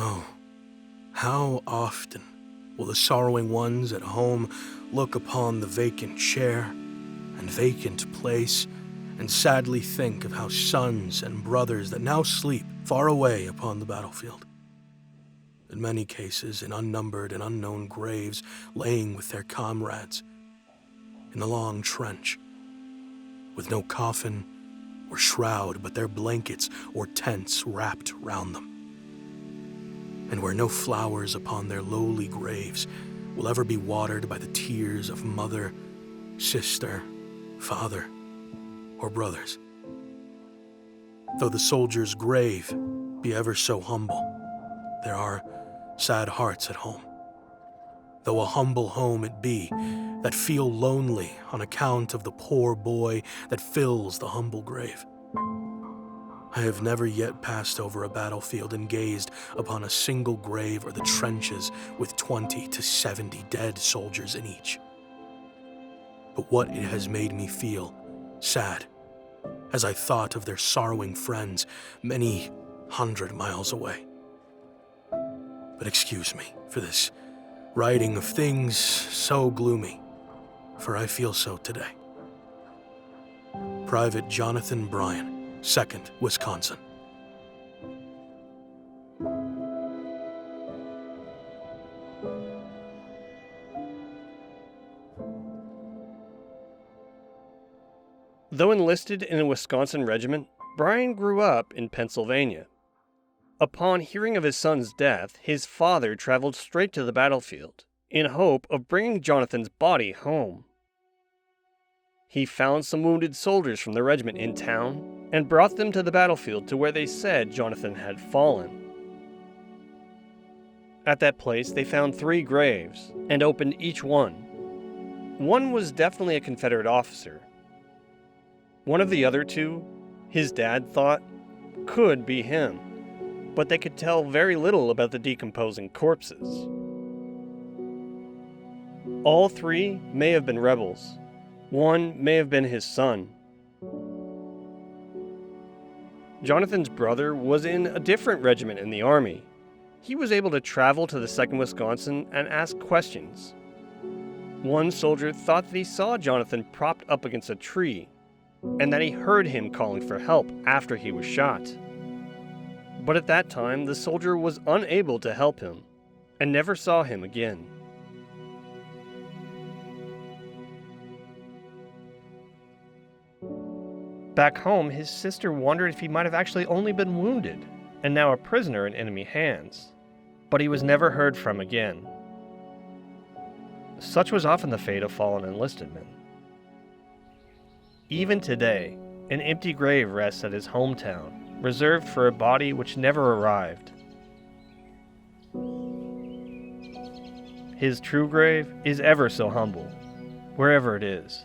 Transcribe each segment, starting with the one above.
Oh, how often will the sorrowing ones at home look upon the vacant chair and vacant place and sadly think of how sons and brothers that now sleep far away upon the battlefield, in many cases in unnumbered and unknown graves, laying with their comrades in the long trench, with no coffin or shroud but their blankets or tents wrapped round them, and where no flowers upon their lowly graves will ever be watered by the tears of mother, sister, father, or brothers. Though the soldier's grave be ever so humble, there are sad hearts at home. Though a humble home it be, that feel lonely on account of the poor boy that fills the humble grave. I have never yet passed over a battlefield and gazed upon a single grave or the trenches with 20 to 70 dead soldiers in each. But what it has made me feel sad as I thought of their sorrowing friends many 100 miles away. But excuse me for this writing of things so gloomy, for I feel so today. Private Jonathan Bryan, 2nd Wisconsin. Though enlisted in a Wisconsin regiment, Bryan grew up in Pennsylvania. Upon hearing of his son's death, his father traveled straight to the battlefield, in hope of bringing Jonathan's body home. He found some wounded soldiers from the regiment in town, and brought them to the battlefield to where they said Jonathan had fallen. At that place, they found 3 graves, and opened each one. One was definitely a Confederate officer. One of the other 2, his dad thought, could be him, but they could tell very little about the decomposing corpses. All 3 may have been rebels. One may have been his son. Jonathan's brother was in a different regiment in the Army. He was able to travel to the 2nd Wisconsin and ask questions. One soldier thought that he saw Jonathan propped up against a tree, and that he heard him calling for help after he was shot. But at that time, the soldier was unable to help him, and never saw him again. Back home, his sister wondered if he might have actually only been wounded, and now a prisoner in enemy hands. But he was never heard from again. Such was often the fate of fallen enlisted men. Even today, an empty grave rests at his hometown, reserved for a body which never arrived. His true grave is ever so humble, wherever it is.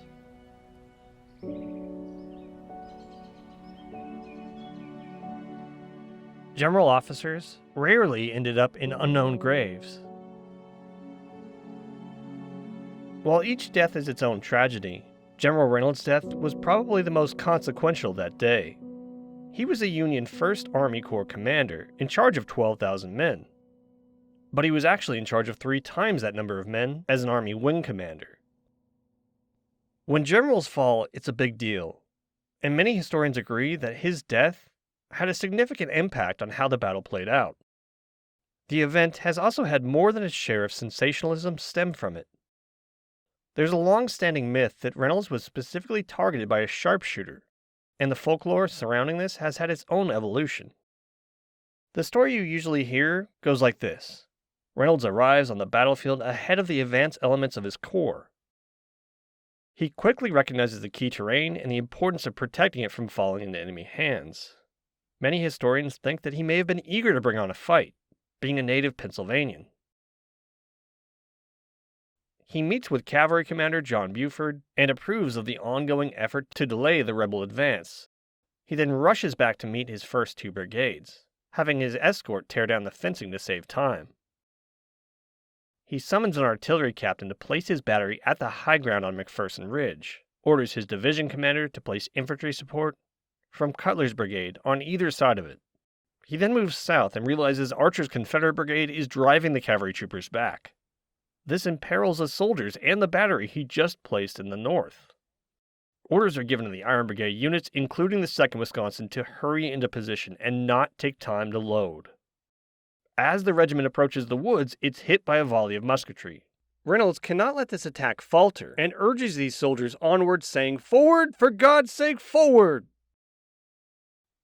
General officers rarely ended up in unknown graves. While each death is its own tragedy, General Reynolds' death was probably the most consequential that day. He was a Union 1st Army Corps commander in charge of 12,000 men. But he was actually in charge of 3 times that number of men as an Army wing commander. When generals fall, it's a big deal, and many historians agree that his death had a significant impact on how the battle played out. The event has also had more than its share of sensationalism stem from it. There's a long-standing myth that Reynolds was specifically targeted by a sharpshooter, and the folklore surrounding this has had its own evolution. The story you usually hear goes like this. Reynolds arrives on the battlefield ahead of the advance elements of his corps. He quickly recognizes the key terrain and the importance of protecting it from falling into enemy hands. Many historians think that he may have been eager to bring on a fight, being a native Pennsylvanian. He meets with Cavalry Commander John Buford and approves of the ongoing effort to delay the rebel advance. He then rushes back to meet his first 2 brigades, having his escort tear down the fencing to save time. He summons an artillery captain to place his battery at the high ground on McPherson Ridge, orders his division commander to place infantry support from Cutler's brigade on either side of it, He then moves south and realizes Archer's Confederate brigade is driving the cavalry troopers back. This imperils the soldiers and the battery he just placed in the north. Orders are given to the Iron Brigade units, including the 2nd Wisconsin, to hurry into position and not take time to load. As the regiment approaches the woods, it's hit by a volley of musketry. Reynolds cannot let this attack falter and urges these soldiers onward, saying, "Forward! For God's sake, forward!"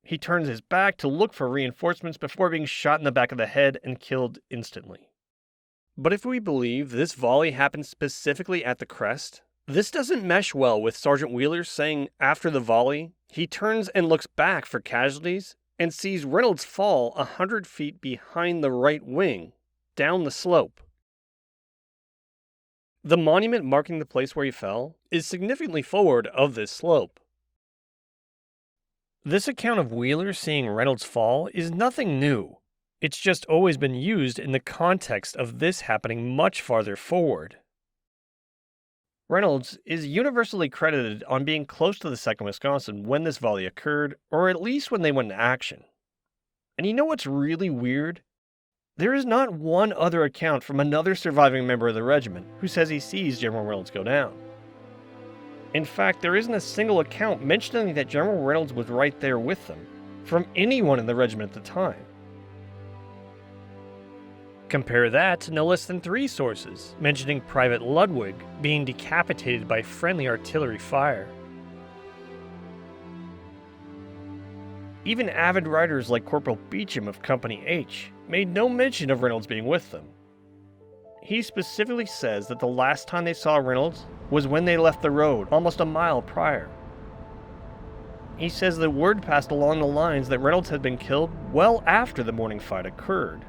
He turns his back to look for reinforcements before being shot in the back of the head and killed instantly. But if we believe this volley happened specifically at the crest, this doesn't mesh well with Sergeant Wheeler saying after the volley, he turns and looks back for casualties and sees Reynolds fall 100 feet behind the right wing, down the slope. The monument marking the place where he fell is significantly forward of this slope. This account of Wheeler seeing Reynolds fall is nothing new. It's just always been used in the context of this happening much farther forward. Reynolds is universally credited on being close to the 2nd Wisconsin when this volley occurred, or at least when they went into action. And you know what's really weird? There is not one other account from another surviving member of the regiment who says he sees General Reynolds go down. In fact, there isn't a single account mentioning that General Reynolds was right there with them, from anyone in the regiment at the time. Compare that to no less than 3 sources, mentioning Private Ludwig being decapitated by friendly artillery fire. Even avid writers like Corporal Beecham of Company H made no mention of Reynolds being with them. He specifically says that the last time they saw Reynolds was when they left the road almost a mile prior. He says the word passed along the lines that Reynolds had been killed well after the morning fight occurred.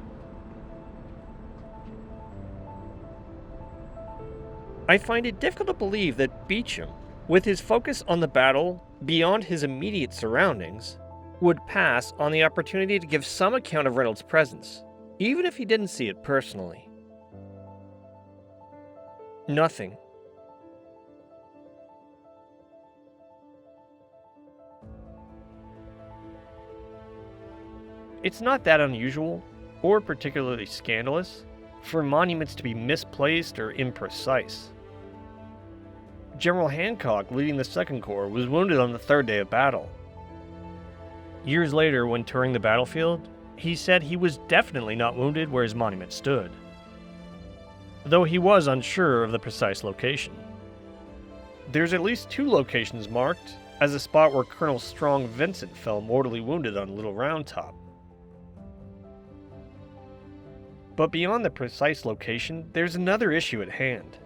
I find it difficult to believe that Beecham, with his focus on the battle beyond his immediate surroundings, would pass on the opportunity to give some account of Reynolds' presence, even if he didn't see it personally. Nothing. It's not that unusual, or particularly scandalous, for monuments to be misplaced or imprecise. General Hancock, leading the 2nd Corps, was wounded on the 3rd day of battle. Years later, when touring the battlefield, he said he was definitely not wounded where his monument stood, though he was unsure of the precise location. There's at least 2 locations marked as the spot where Colonel Strong Vincent fell mortally wounded on Little Round Top. But beyond the precise location, there's another issue at hand.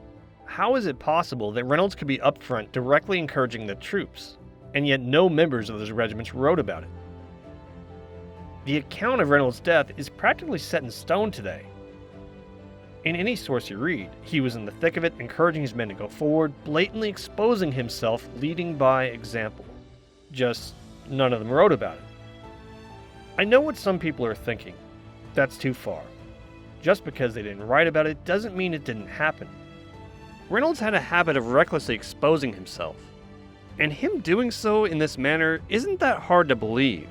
How is it possible that Reynolds could be up front directly encouraging the troops, and yet no members of those regiments wrote about it? The account of Reynolds' death is practically set in stone today. In any source you read, he was in the thick of it, encouraging his men to go forward, blatantly exposing himself, leading by example. Just none of them wrote about it. I know what some people are thinking. That's too far. Just because they didn't write about it doesn't mean it didn't happen. Reynolds had a habit of recklessly exposing himself, and him doing so in this manner isn't that hard to believe.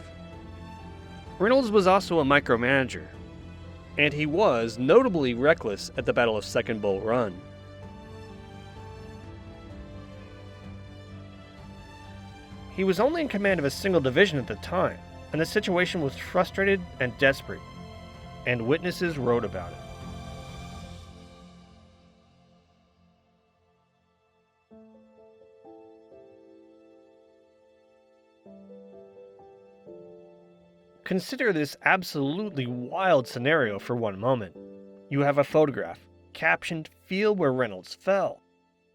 Reynolds was also a micromanager, and he was notably reckless at the Battle of Second Bull Run. He was only in command of a single division at the time, and the situation was frustrated and desperate, and witnesses wrote about it. Consider this absolutely wild scenario for one moment. You have a photograph, captioned, "Field where Reynolds fell."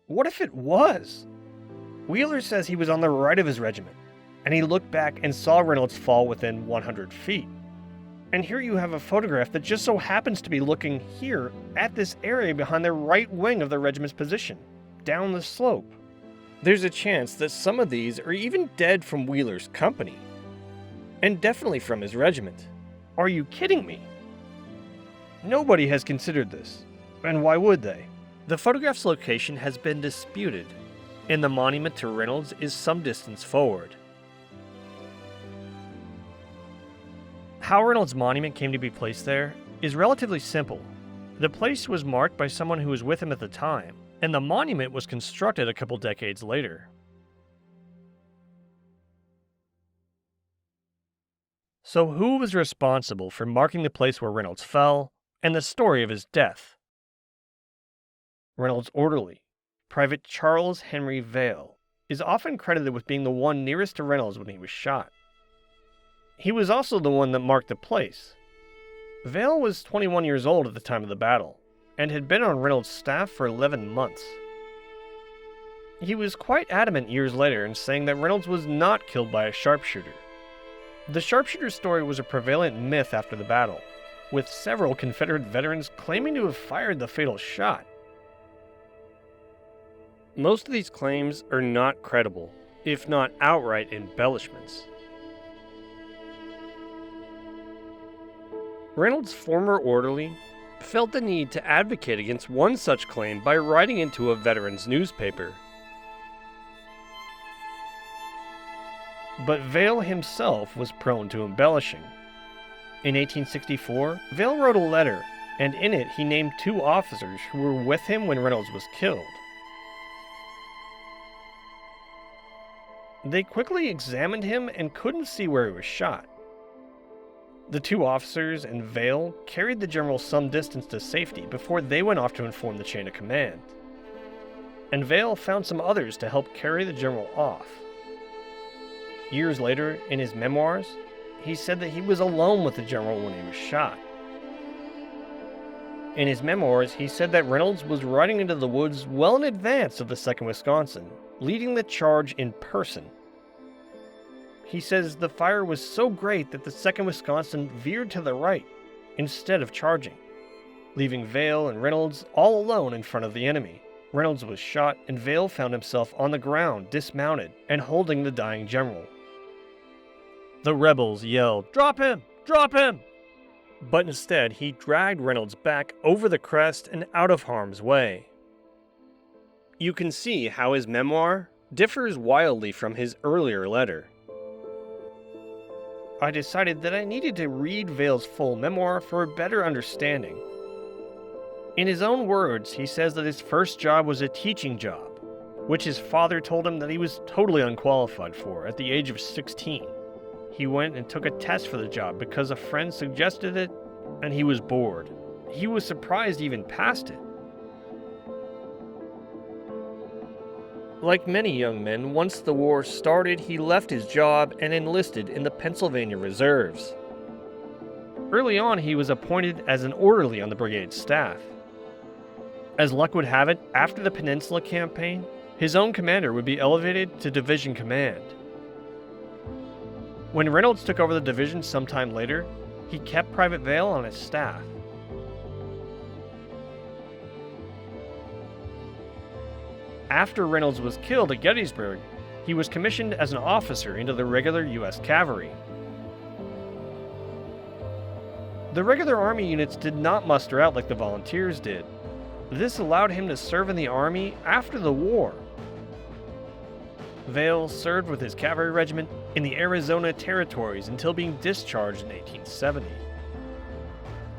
What if it was? Wheeler says he was on the right of his regiment, and he looked back and saw Reynolds fall within 100 feet. And here you have a photograph that just so happens to be looking here at this area behind the right wing of the regiment's position, down the slope. There's a chance that some of these are even dead from Wheeler's company. And definitely from his regiment. Are you kidding me? Nobody has considered this, and why would they? The photograph's location has been disputed, and the monument to Reynolds is some distance forward. How Reynolds' monument came to be placed there is relatively simple. The place was marked by someone who was with him at the time, and the monument was constructed a couple decades later. So who was responsible for marking the place where Reynolds fell, and the story of his death? Reynolds' orderly, Private Charles Henry Vail, is often credited with being the one nearest to Reynolds when he was shot. He was also the one that marked the place. Vail was 21 years old at the time of the battle, and had been on Reynolds' staff for 11 months. He was quite adamant years later in saying that Reynolds was not killed by a sharpshooter. The sharpshooter story was a prevalent myth after the battle, with several Confederate veterans claiming to have fired the fatal shot. Most of these claims are not credible, if not outright embellishments. Reynolds' former orderly felt the need to advocate against one such claim by writing into a veterans' newspaper. But Vail himself was prone to embellishing. In 1864, Vail wrote a letter, and in it he named 2 officers who were with him when Reynolds was killed. They quickly examined him and couldn't see where he was shot. The 2 officers and Vail carried the general some distance to safety before they went off to inform the chain of command. And Vail found some others to help carry the general off. Years later, in his memoirs, he said that he was alone with the general when he was shot. In his memoirs, he said that Reynolds was riding into the woods well in advance of the 2nd Wisconsin, leading the charge in person. He says the fire was so great that the 2nd Wisconsin veered to the right instead of charging, leaving Vail and Reynolds all alone in front of the enemy. Reynolds was shot, and Vail found himself on the ground, dismounted, and holding the dying general. The rebels yelled, "Drop him! Drop him!" But instead, he dragged Reynolds back over the crest and out of harm's way. You can see how his memoir differs wildly from his earlier letter. I decided that I needed to read Vail's full memoir for a better understanding. In his own words, he says that his first job was a teaching job, which his father told him that he was totally unqualified for at the age of 16. He went and took a test for the job because a friend suggested it, and he was bored. He was surprised he even passed it. Like many young men, once the war started, he left his job and enlisted in the Pennsylvania Reserves. Early on, he was appointed as an orderly on the brigade staff. As luck would have it, after the Peninsula Campaign, his own commander would be elevated to division command. When Reynolds took over the division sometime later, he kept Private Vail on his staff. After Reynolds was killed at Gettysburg, he was commissioned as an officer into the regular U.S. cavalry. The regular army units did not muster out like the volunteers did. This allowed him to serve in the army after the war. Vail served with his cavalry regiment in the Arizona territories until being discharged in 1870.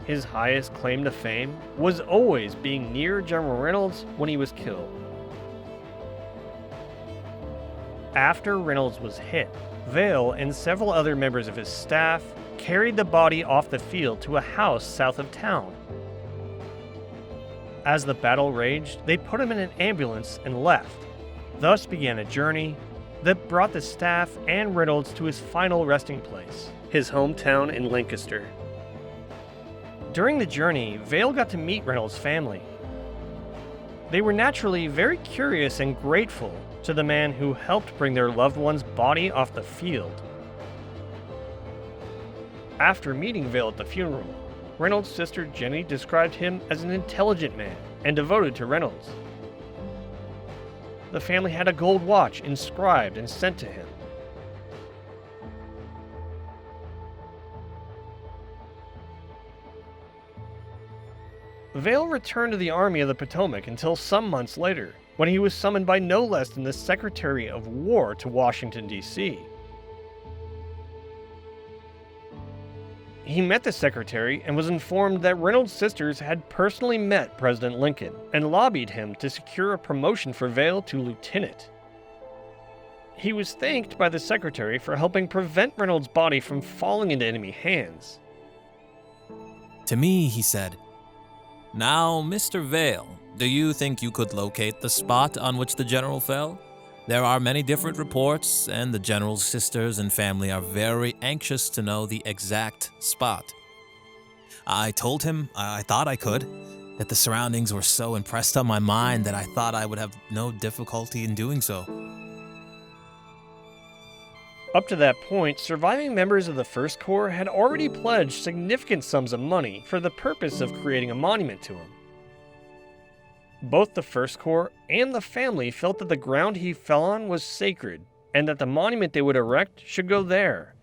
His highest claim to fame was always being near General Reynolds when he was killed. After Reynolds was hit, Vail and several other members of his staff carried the body off the field to a house south of town. As the battle raged, they put him in an ambulance and left. Thus began a journey that brought the staff and Reynolds to his final resting place, his hometown in Lancaster. During the journey, Vail got to meet Reynolds' family. They were naturally very curious and grateful to the man who helped bring their loved one's body off the field. After meeting Vail at the funeral, Reynolds' sister Jenny described him as an intelligent man and devoted to Reynolds. The family had a gold watch inscribed and sent to him. Vail returned to the Army of the Potomac until some months later, when he was summoned by no less than the Secretary of War to Washington, D.C. He met the secretary and was informed that Reynolds' sisters had personally met President Lincoln and lobbied him to secure a promotion for Vail to lieutenant. He was thanked by the secretary for helping prevent Reynolds' body from falling into enemy hands. To me, he said, "Now, Mr. Vail, do you think you could locate the spot on which the general fell? There are many different reports, and the general's sisters and family are very anxious to know the exact spot." I told him I thought I could, that the surroundings were so impressed on my mind that I thought I would have no difficulty in doing so. Up to that point, surviving members of the First Corps had already pledged significant sums of money for the purpose of creating a monument to him. Both the First Corps and the family felt that the ground he fell on was sacred, and that the monument they would erect should go there.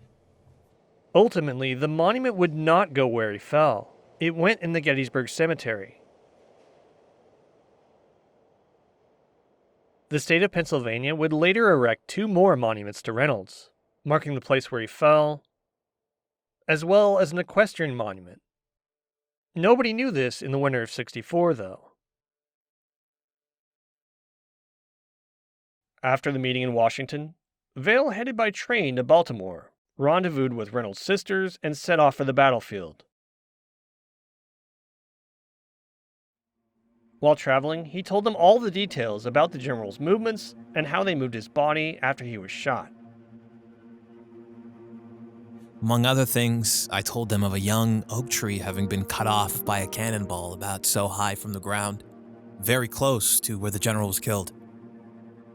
Ultimately, the monument would not go where he fell. It went in the Gettysburg Cemetery. The state of Pennsylvania would later erect 2 more monuments to Reynolds, marking the place where he fell, as well as an equestrian monument. Nobody knew this in the winter of '64, though. After the meeting in Washington, Vail headed by train to Baltimore, rendezvoused with Reynolds' sisters, and set off for the battlefield. While traveling, he told them all the details about the general's movements and how they moved his body after he was shot. Among other things, I told them of a young oak tree having been cut off by a cannonball about so high from the ground, very close to where the general was killed,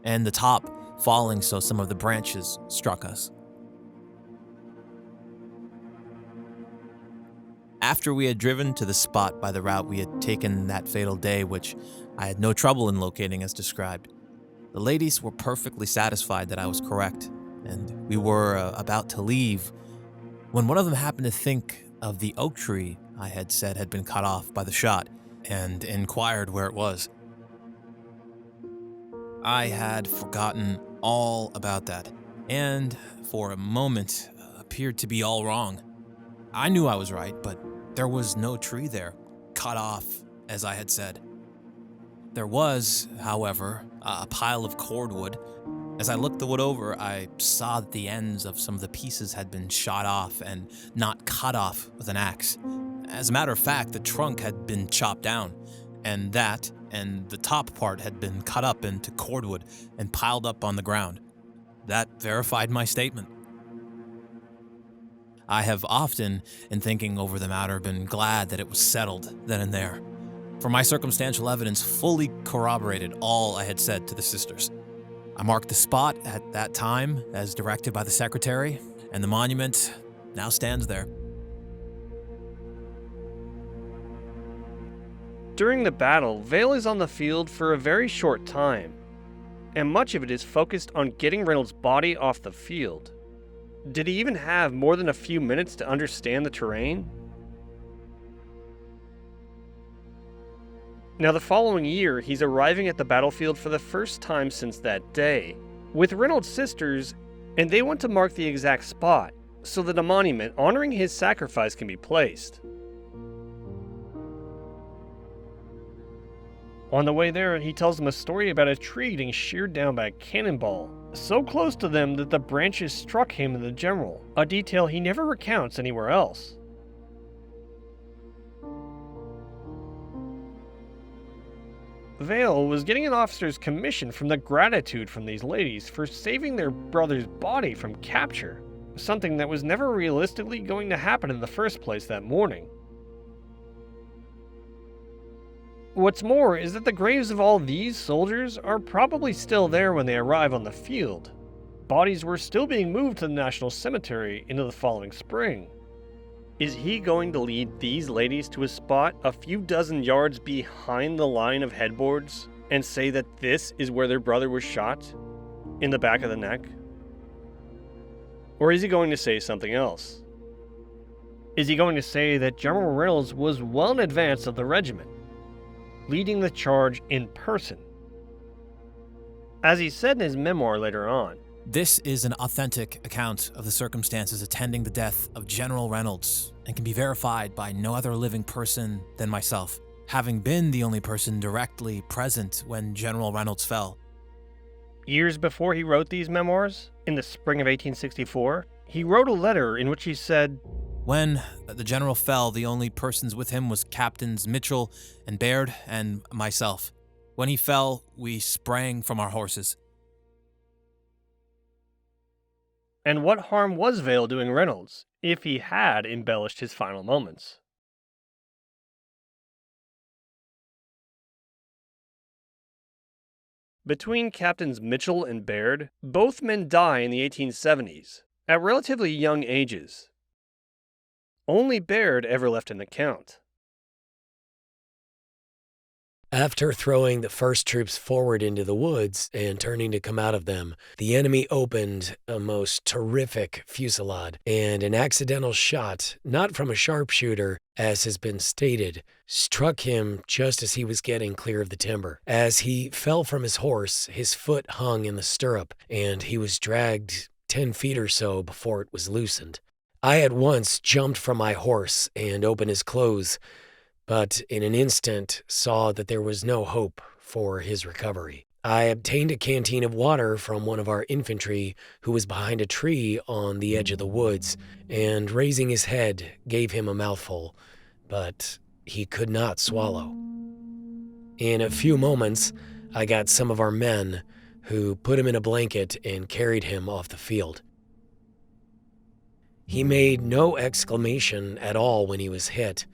and the top falling so some of the branches struck us. After we had driven to the spot by the route we had taken that fatal day, which I had no trouble in locating as described, the ladies were perfectly satisfied that I was correct, and we were about to leave when one of them happened to think of the oak tree I had said had been cut off by the shot and inquired where it was. I had forgotten all about that, and for a moment appeared to be all wrong. I knew I was right, but there was no tree there, cut off as I had said. There was, however, a pile of cordwood. As I looked the wood over, I saw that the ends of some of the pieces had been shot off and not cut off with an axe. As a matter of fact, the trunk had been chopped down, and the top part had been cut up into cordwood and piled up on the ground. That verified my statement. I have often, in thinking over the matter, been glad that it was settled then and there, for my circumstantial evidence fully corroborated all I had said to the sisters. I marked the spot at that time as directed by the secretary, and the monument now stands there. During the battle, Vail is on the field for a very short time, and much of it is focused on getting Reynolds' body off the field. Did he even have more than a few minutes to understand the terrain? Now, the following year, he's arriving at the battlefield for the first time since that day, with Reynolds' sisters, and they want to mark the exact spot so that a monument honoring his sacrifice can be placed. On the way there, he tells them a story about a tree getting sheared down by a cannonball, so close to them that the branches struck him and the general, a detail he never recounts anywhere else. Vail was getting an officer's commission from the gratitude from these ladies for saving their brother's body from capture, something that was never realistically going to happen in the first place that morning. What's more is that the graves of all these soldiers are probably still there when they arrive on the field. Bodies were still being moved to the National Cemetery into the following spring. Is he going to lead these ladies to a spot a few dozen yards behind the line of headboards and say that this is where their brother was shot? In the back of the neck? Or is he going to say something else? Is he going to say that General Reynolds was well in advance of the regiment, leading the charge in person? As he said in his memoir later on, This is an authentic account of the circumstances attending the death of General Reynolds and can be verified by no other living person than myself, having been the only person directly present when General Reynolds fell. Years before he wrote these memoirs, in the spring of 1864, he wrote a letter in which he said, When the general fell, the only persons with him was Captains Mitchell and Baird and myself. When he fell, we sprang from our horses. and what harm was Vale doing Reynolds, if he had embellished his final moments? Between Captains Mitchell and Baird, both men die in the 1870s, at relatively young ages. Only Baird ever left an account. After throwing the first troops forward into the woods and turning to come out of them, the enemy opened a most terrific fusillade, and an accidental shot, not from a sharpshooter, as has been stated, struck him just as he was getting clear of the timber. As he fell from his horse, his foot hung in the stirrup, and he was dragged 10 feet or so before it was loosened. I at once jumped from my horse and opened his clothes, but in an instant saw that there was no hope for his recovery. I obtained a canteen of water from one of our infantry who was behind a tree on the edge of the woods, and raising his head, gave him a mouthful, but he could not swallow. In a few moments, I got some of our men, who put him in a blanket and carried him off the field. He made no exclamation at all when he was hit,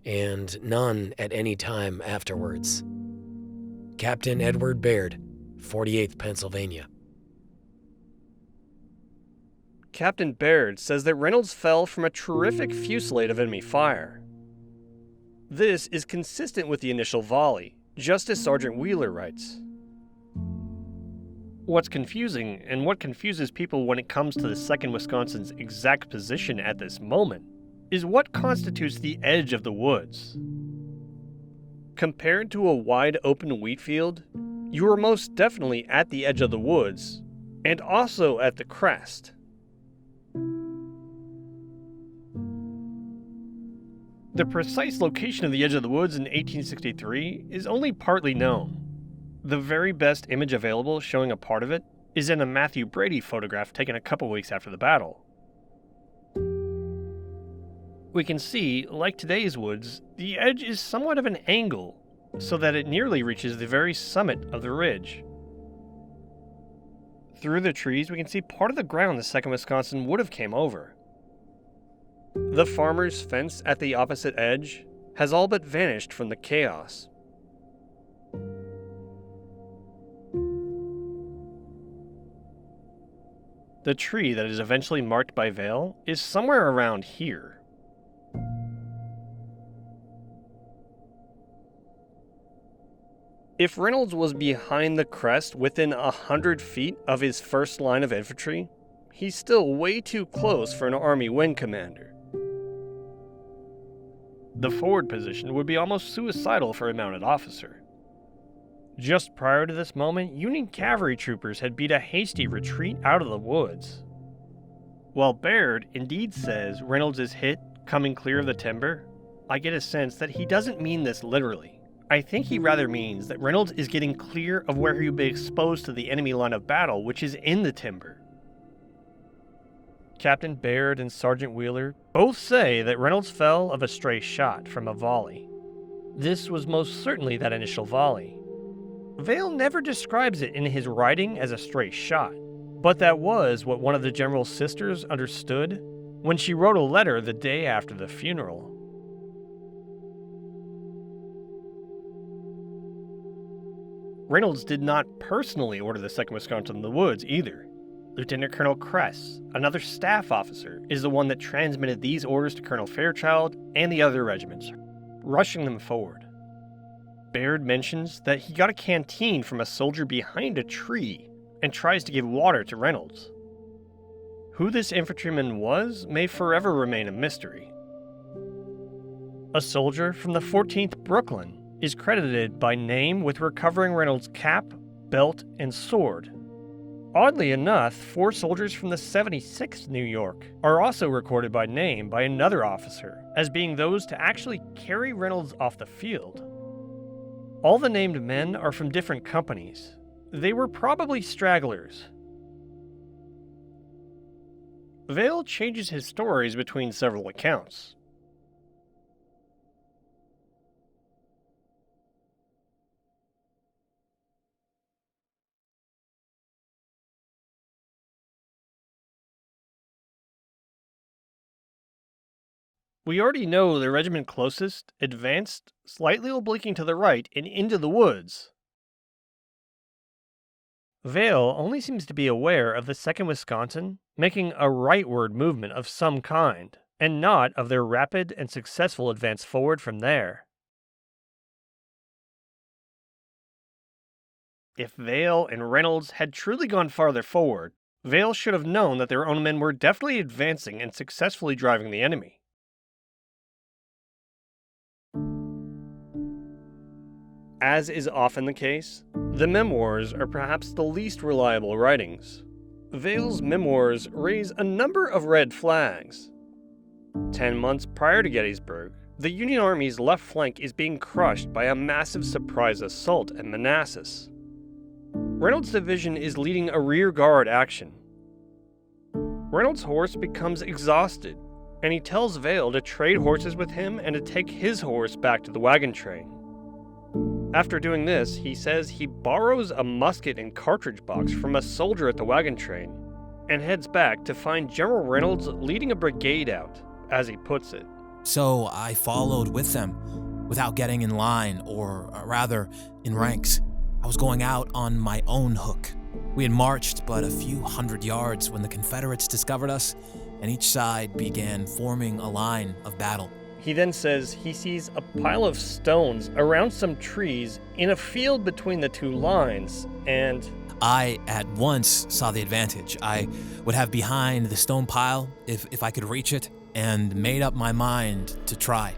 and none at any time afterwards. Captain Edward Baird, 48th Pennsylvania. Captain Baird says that Reynolds fell from a terrific fusillade of enemy fire. This is consistent with the initial volley, just as Sergeant Wheeler writes. What's confusing, and what confuses people when it comes to the 2nd Wisconsin's exact position at this moment, is what constitutes the edge of the woods. Compared to a wide open wheat field, you are most definitely at the edge of the woods, and also at the crest. The precise location of the edge of the woods in 1863 is only partly known. The very best image available showing a part of it is in a Matthew Brady photograph taken a couple weeks after the battle. We can see, like today's woods, the edge is somewhat of an angle, so that it nearly reaches the very summit of the ridge. Through the trees, we can see part of the ground the 2nd Wisconsin would have came over. The farmer's fence at the opposite edge has all but vanished from the chaos. The tree that is eventually marked by Vale is somewhere around here. If Reynolds was behind the crest within 100 feet of his first line of infantry, he's still way too close for an Army wing commander. The forward position would be almost suicidal for a mounted officer. Just prior to this moment, Union cavalry troopers had beat a hasty retreat out of the woods. While Baird indeed says Reynolds is hit coming clear of the timber, I get a sense that he doesn't mean this literally. I think he rather means that Reynolds is getting clear of where he would be exposed to the enemy line of battle, which is in the timber. Captain Baird and Sergeant Wheeler both say that Reynolds fell of a stray shot from a volley. This was most certainly that initial volley. Vale never describes it in his writing as a stray shot, but that was what one of the general's sisters understood when she wrote a letter the day after the funeral. Reynolds did not personally order the 2nd Wisconsin in the woods either. Lieutenant Colonel Kress, another staff officer, is the one that transmitted these orders to Colonel Fairchild and the other regiments, rushing them forward. Baird mentions that he got a canteen from a soldier behind a tree and tries to give water to Reynolds. Who this infantryman was may forever remain a mystery. A soldier from the 14th Brooklyn is credited by name with recovering Reynolds' cap, belt, and sword. Oddly enough, 4 soldiers from the 76th New York are also recorded by name by another officer as being those to actually carry Reynolds off the field. All the named men are from different companies. They were probably stragglers. Vale changes his stories between several accounts. We already know the regiment closest advanced slightly obliquing to the right and into the woods. Vale only seems to be aware of the 2nd Wisconsin making a rightward movement of some kind, and not of their rapid and successful advance forward from there. If Vale and Reynolds had truly gone farther forward, Vale should have known that their own men were definitely advancing and successfully driving the enemy. As is often the case, the memoirs are perhaps the least reliable writings. Vale's memoirs raise a number of red flags. 10 months prior to Gettysburg, the Union Army's left flank is being crushed by a massive surprise assault at Manassas. Reynolds' division is leading a rear guard action. Reynolds' horse becomes exhausted, and he tells Vale to trade horses with him and to take his horse back to the wagon train. After doing this, he says he borrows a musket and cartridge box from a soldier at the wagon train and heads back to find General Reynolds leading a brigade out, as he puts it. So I followed with them without getting in line, or rather, in ranks. I was going out on my own hook. We had marched but a few hundred yards when the Confederates discovered us, and each side began forming a line of battle. He then says he sees a pile of stones around some trees in a field between the two lines, and I at once saw the advantage. I would have behind the stone pile if I could reach it, and made up my mind to try.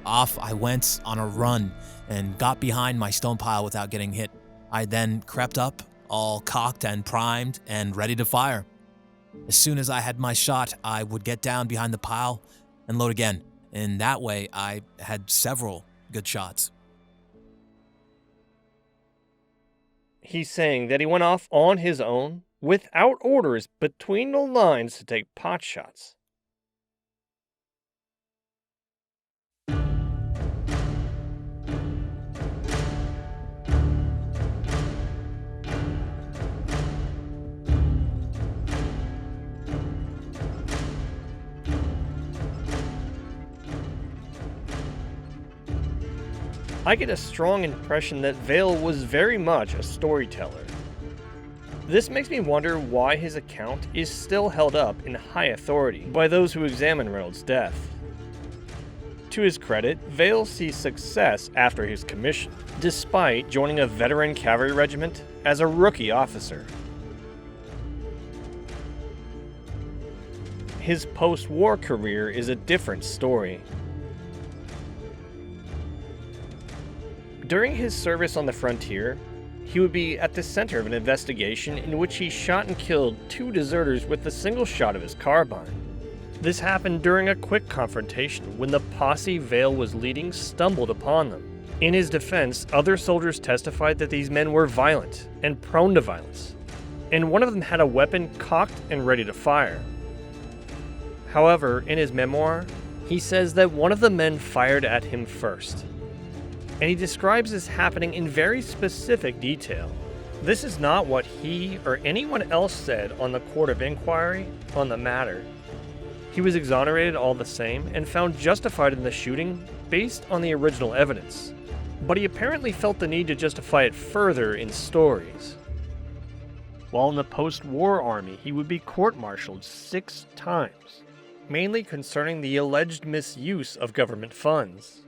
Off I went on a run and got behind my stone pile without getting hit. I then crept up, all cocked and primed and ready to fire. As soon as I had my shot, I would get down behind the pile and load again. In that way, I had several good shots. he's saying that he went off on his own without orders between the lines to take pot shots. I get a strong impression that Vale was very much a storyteller. This makes me wonder why his account is still held up in high authority by those who examine Reynolds' death. To his credit, Vale sees success after his commission, despite joining a veteran cavalry regiment as a rookie officer. His post-war career is a different story. During his service on the frontier, he would be at the center of an investigation in which he shot and killed 2 deserters with a single shot of his carbine. This happened during a quick confrontation when the posse Vale was leading stumbled upon them. In his defense, other soldiers testified that these men were violent and prone to violence, and one of them had a weapon cocked and ready to fire. However, in his memoir, he says that one of the men fired at him first, and he describes this happening in very specific detail. This is not what he or anyone else said on the court of inquiry on the matter. He was exonerated all the same and found justified in the shooting based on the original evidence, but he apparently felt the need to justify it further in stories. While in the post-war army, he would be court-martialed 6 times, mainly concerning the alleged misuse of government funds.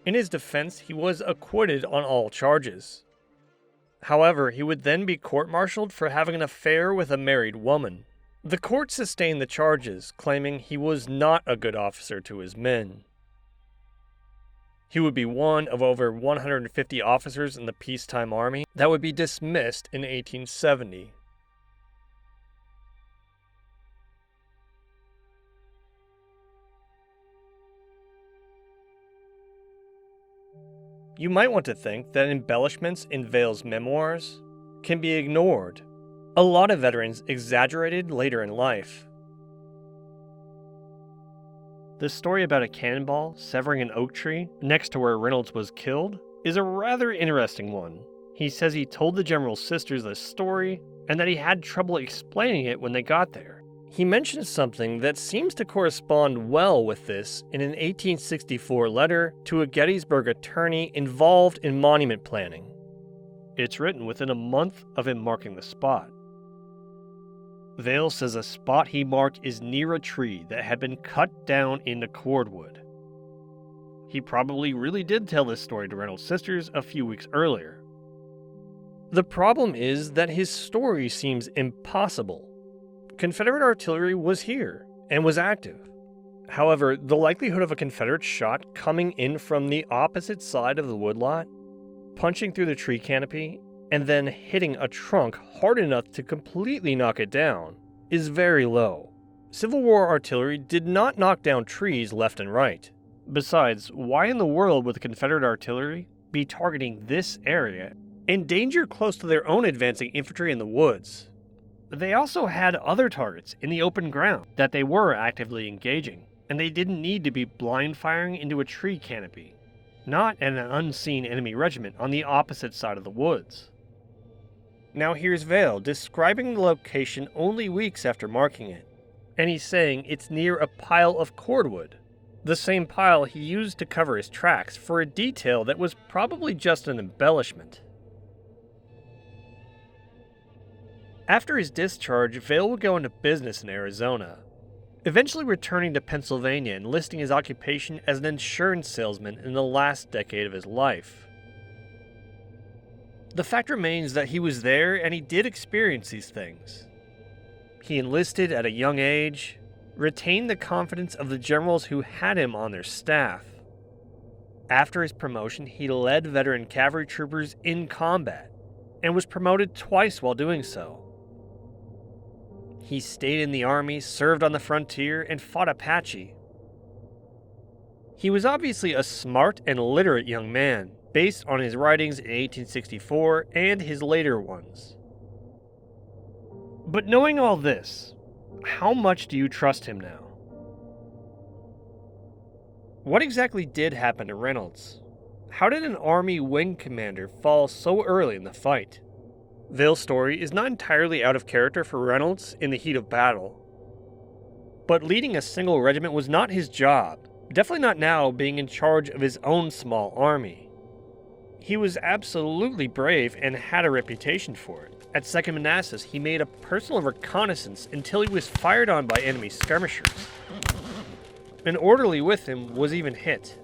In his defense, he was acquitted on all charges. However, he would then be court-martialed for having an affair with a married woman. The court sustained the charges, claiming he was not a good officer to his men. He would be one of over 150 officers in the peacetime army that would be dismissed in 1870. you might want to think that embellishments in Vale's memoirs can be ignored. A lot of veterans exaggerated later in life. The story about a cannonball severing an oak tree next to where Reynolds was killed is a rather interesting one. He says he told the general's sisters this story and that he had trouble explaining it when they got there. He mentions something that seems to correspond well with this in an 1864 letter to a Gettysburg attorney involved in monument planning. It's written within a month of him marking the spot. Vale says a spot he marked is near a tree that had been cut down into cordwood. He probably really did tell this story to Reynolds' sisters a few weeks earlier. The problem is that his story seems impossible. Confederate artillery was here and was active. However, the likelihood of a Confederate shot coming in from the opposite side of the woodlot, punching through the tree canopy, and then hitting a trunk hard enough to completely knock it down is very low. Civil War artillery did not knock down trees left and right. Besides, why in the world would the Confederate artillery be targeting this area in danger close to their own advancing infantry in the woods? They also had other targets in the open ground that they were actively engaging, and they didn't need to be blind firing into a tree canopy, not an unseen enemy regiment on the opposite side of the woods. Now here's Vale describing the location only weeks after marking it, and he's saying it's near a pile of cordwood, the same pile he used to cover his tracks for a detail that was probably just an embellishment. After his discharge, Vale would go into business in Arizona, eventually returning to Pennsylvania and listing his occupation as an insurance salesman in the last decade of his life. The fact remains that he was there and he did experience these things. He enlisted at a young age, retained the confidence of the generals who had him on their staff. After his promotion, he led veteran cavalry troopers in combat and was promoted twice while doing so. He stayed in the army, served on the frontier, and fought Apache. He was obviously a smart and literate young man, based on his writings in 1864 and his later ones. But knowing all this, how much do you trust him now? What exactly did happen to Reynolds? How did an army wing commander fall so early in the fight? Vale's story is not entirely out of character for Reynolds in the heat of battle. But leading a single regiment was not his job, definitely not now being in charge of his own small army. He was absolutely brave and had a reputation for it. At 2nd Manassas, he made a personal reconnaissance until he was fired on by enemy skirmishers. An orderly with him was even hit.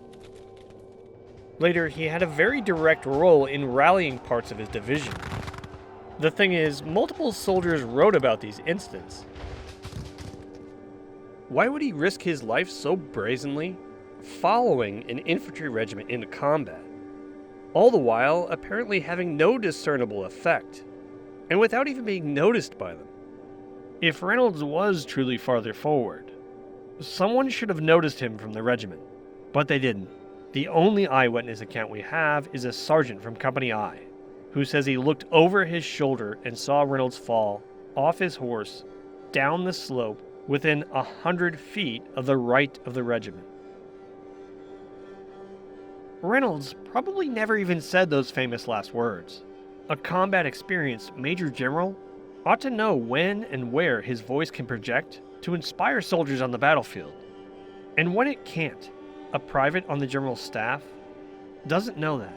Later, he had a very direct role in rallying parts of his division. The thing is, multiple soldiers wrote about these incidents. Why would he risk his life so brazenly, following an infantry regiment into combat, all the while apparently having no discernible effect, and without even being noticed by them? If Reynolds was truly farther forward, someone should have noticed him from the regiment, but they didn't. The only eyewitness account we have is a sergeant from Company I, who says he looked over his shoulder and saw Reynolds fall off his horse down the slope within 100 feet of the right of the regiment. Reynolds probably never even said those famous last words. A combat-experienced major general ought to know when and where his voice can project to inspire soldiers on the battlefield, and when it can't. A private on the general's staff doesn't know that.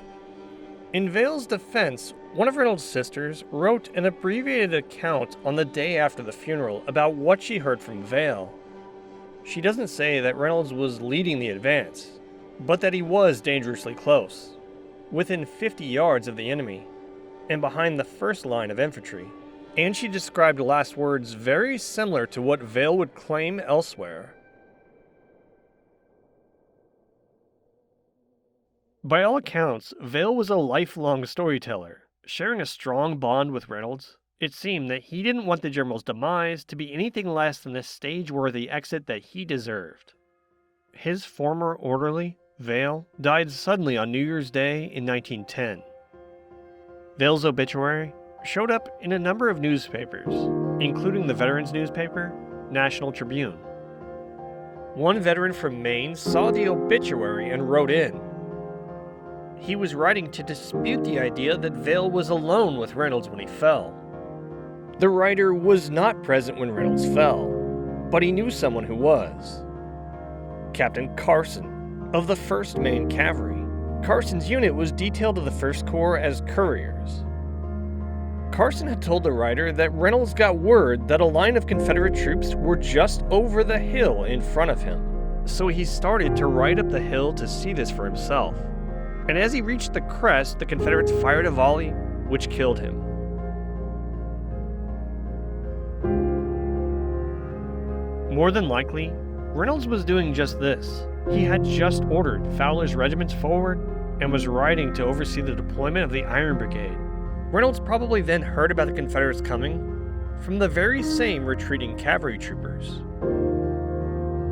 In Vale's defense, one of Reynolds' sisters wrote an abbreviated account on the day after the funeral about what she heard from Vale. She doesn't say that Reynolds was leading the advance, but that he was dangerously close, within 50 yards of the enemy, and behind the first line of infantry. And she described last words very similar to what Vale would claim elsewhere. By all accounts, Vale was a lifelong storyteller, sharing a strong bond with Reynolds. It seemed that he didn't want the general's demise to be anything less than the stage-worthy exit that he deserved. His former orderly, Vale died suddenly on New Year's Day in 1910. Vale's obituary showed up in a number of newspapers, including the veterans newspaper, National Tribune. One veteran from Maine saw the obituary and wrote in. He was writing to dispute the idea that Vale was alone with Reynolds when he fell. The writer was not present when Reynolds fell, but he knew someone who was. Captain Carson of the 1st Maine Cavalry. Carson's unit was detailed to the 1st Corps as couriers. Carson had told the writer that Reynolds got word that a line of Confederate troops were just over the hill in front of him, so he started to ride up the hill to see this for himself. And as he reached the crest, the Confederates fired a volley, which killed him. More than likely, Reynolds was doing just this. He had just ordered Fowler's regiments forward and was riding to oversee the deployment of the Iron Brigade. Reynolds probably then heard about the Confederates coming from the very same retreating cavalry troopers.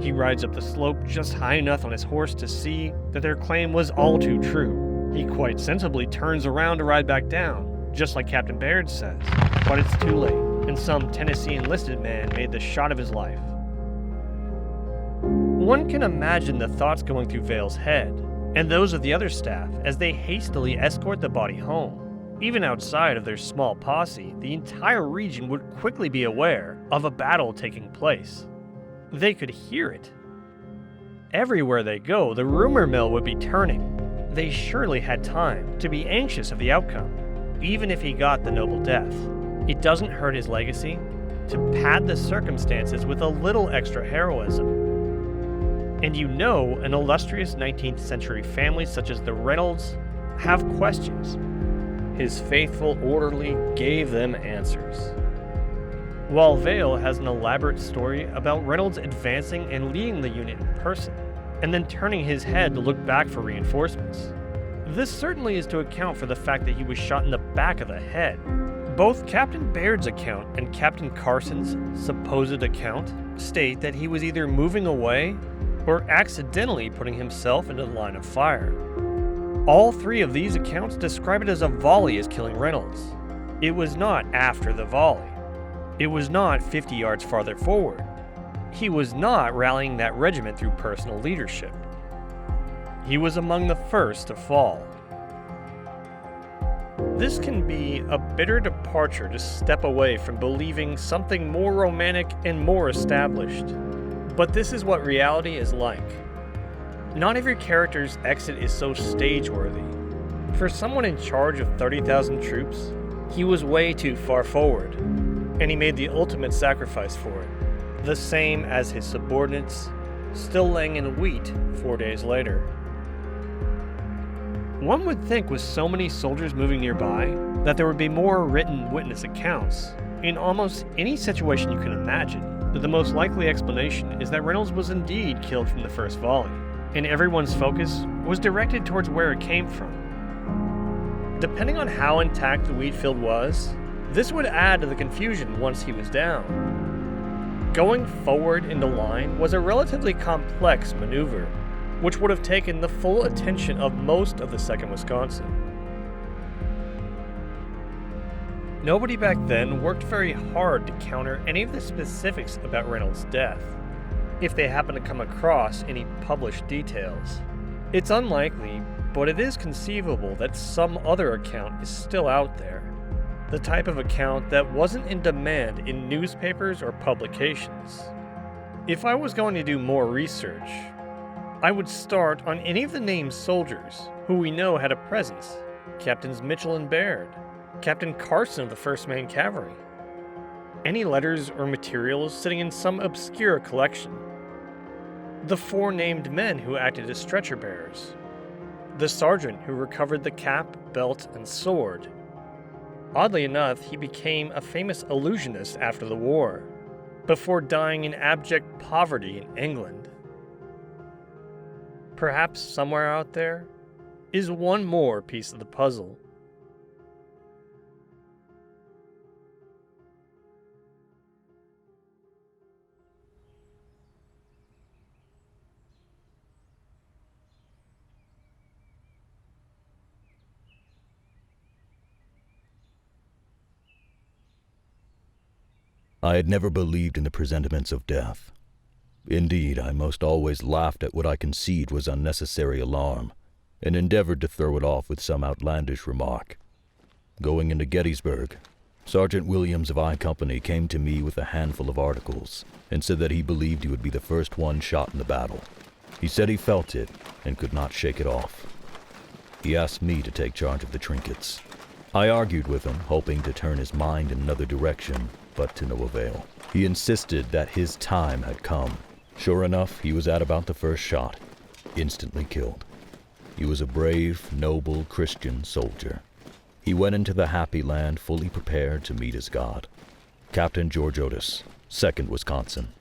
He rides up the slope just high enough on his horse to see that their claim was all too true. He quite sensibly turns around to ride back down, just like Captain Baird says, but it's too late, and some Tennessee enlisted man made the shot of his life. One can imagine the thoughts going through Vale's head, and those of the other staff, as they hastily escort the body home. Even outside of their small posse, the entire region would quickly be aware of a battle taking place. They could hear it. Everywhere they go, the rumor mill would be turning. They surely had time to be anxious of the outcome, even if he got the noble death. It doesn't hurt his legacy to pad the circumstances with a little extra heroism. And you know an illustrious 19th century family such as the Reynolds have questions. His faithful orderly gave them answers. While Vale has an elaborate story about Reynolds advancing and leading the unit in person, and then turning his head to look back for reinforcements. This certainly is to account for the fact that he was shot in the back of the head. Both Captain Baird's account and Captain Carson's supposed account state that he was either moving away or accidentally putting himself into the line of fire. All three of these accounts describe it as a volley as killing Reynolds. It was not after the volley. It was not 50 yards farther forward. He was not rallying that regiment through personal leadership. He was among the first to fall. This can be a bitter departure to step away from believing something more romantic and more established. But this is what reality is like. Not every character's exit is so stage-worthy. For someone in charge of 30,000 troops, he was way too far forward, and he made the ultimate sacrifice for it, the same as his subordinates, still laying in wheat 4 days later. One would think with so many soldiers moving nearby that there would be more written witness accounts. In almost any situation you can imagine, the most likely explanation is that Reynolds was indeed killed from the first volley, and everyone's focus was directed towards where it came from. Depending on how intact the wheat field was, this would add to the confusion once he was down. Going forward into line was a relatively complex maneuver, which would have taken the full attention of most of the 2nd Wisconsin. Nobody back then worked very hard to counter any of the specifics about Reynolds' death, if they happen to come across any published details. It's unlikely, but it is conceivable that some other account is still out there. The type of account that wasn't in demand in newspapers or publications. If I was going to do more research, I would start on any of the named soldiers who we know had a presence. Captains Mitchell and Baird, Captain Carson of the 1st Maine Cavalry, any letters or materials sitting in some obscure collection, the 4 named men who acted as stretcher bearers, the sergeant who recovered the cap, belt, and sword. Oddly enough, he became a famous illusionist after the war, before dying in abject poverty in England. Perhaps somewhere out there is one more piece of the puzzle. I had never believed in the presentiments of death. Indeed, I most always laughed at what I conceived was unnecessary alarm, and endeavored to throw it off with some outlandish remark. Going into Gettysburg, Sergeant Williams of I Company came to me with a handful of articles and said that he believed he would be the first one shot in the battle. He said he felt it and could not shake it off. He asked me to take charge of the trinkets. I argued with him, hoping to turn his mind in another direction, but to no avail. He insisted that his time had come. Sure enough, he was at about the first shot, instantly killed. He was a brave, noble, Christian soldier. He went into the happy land fully prepared to meet his God. Captain George Otis, 2nd Wisconsin.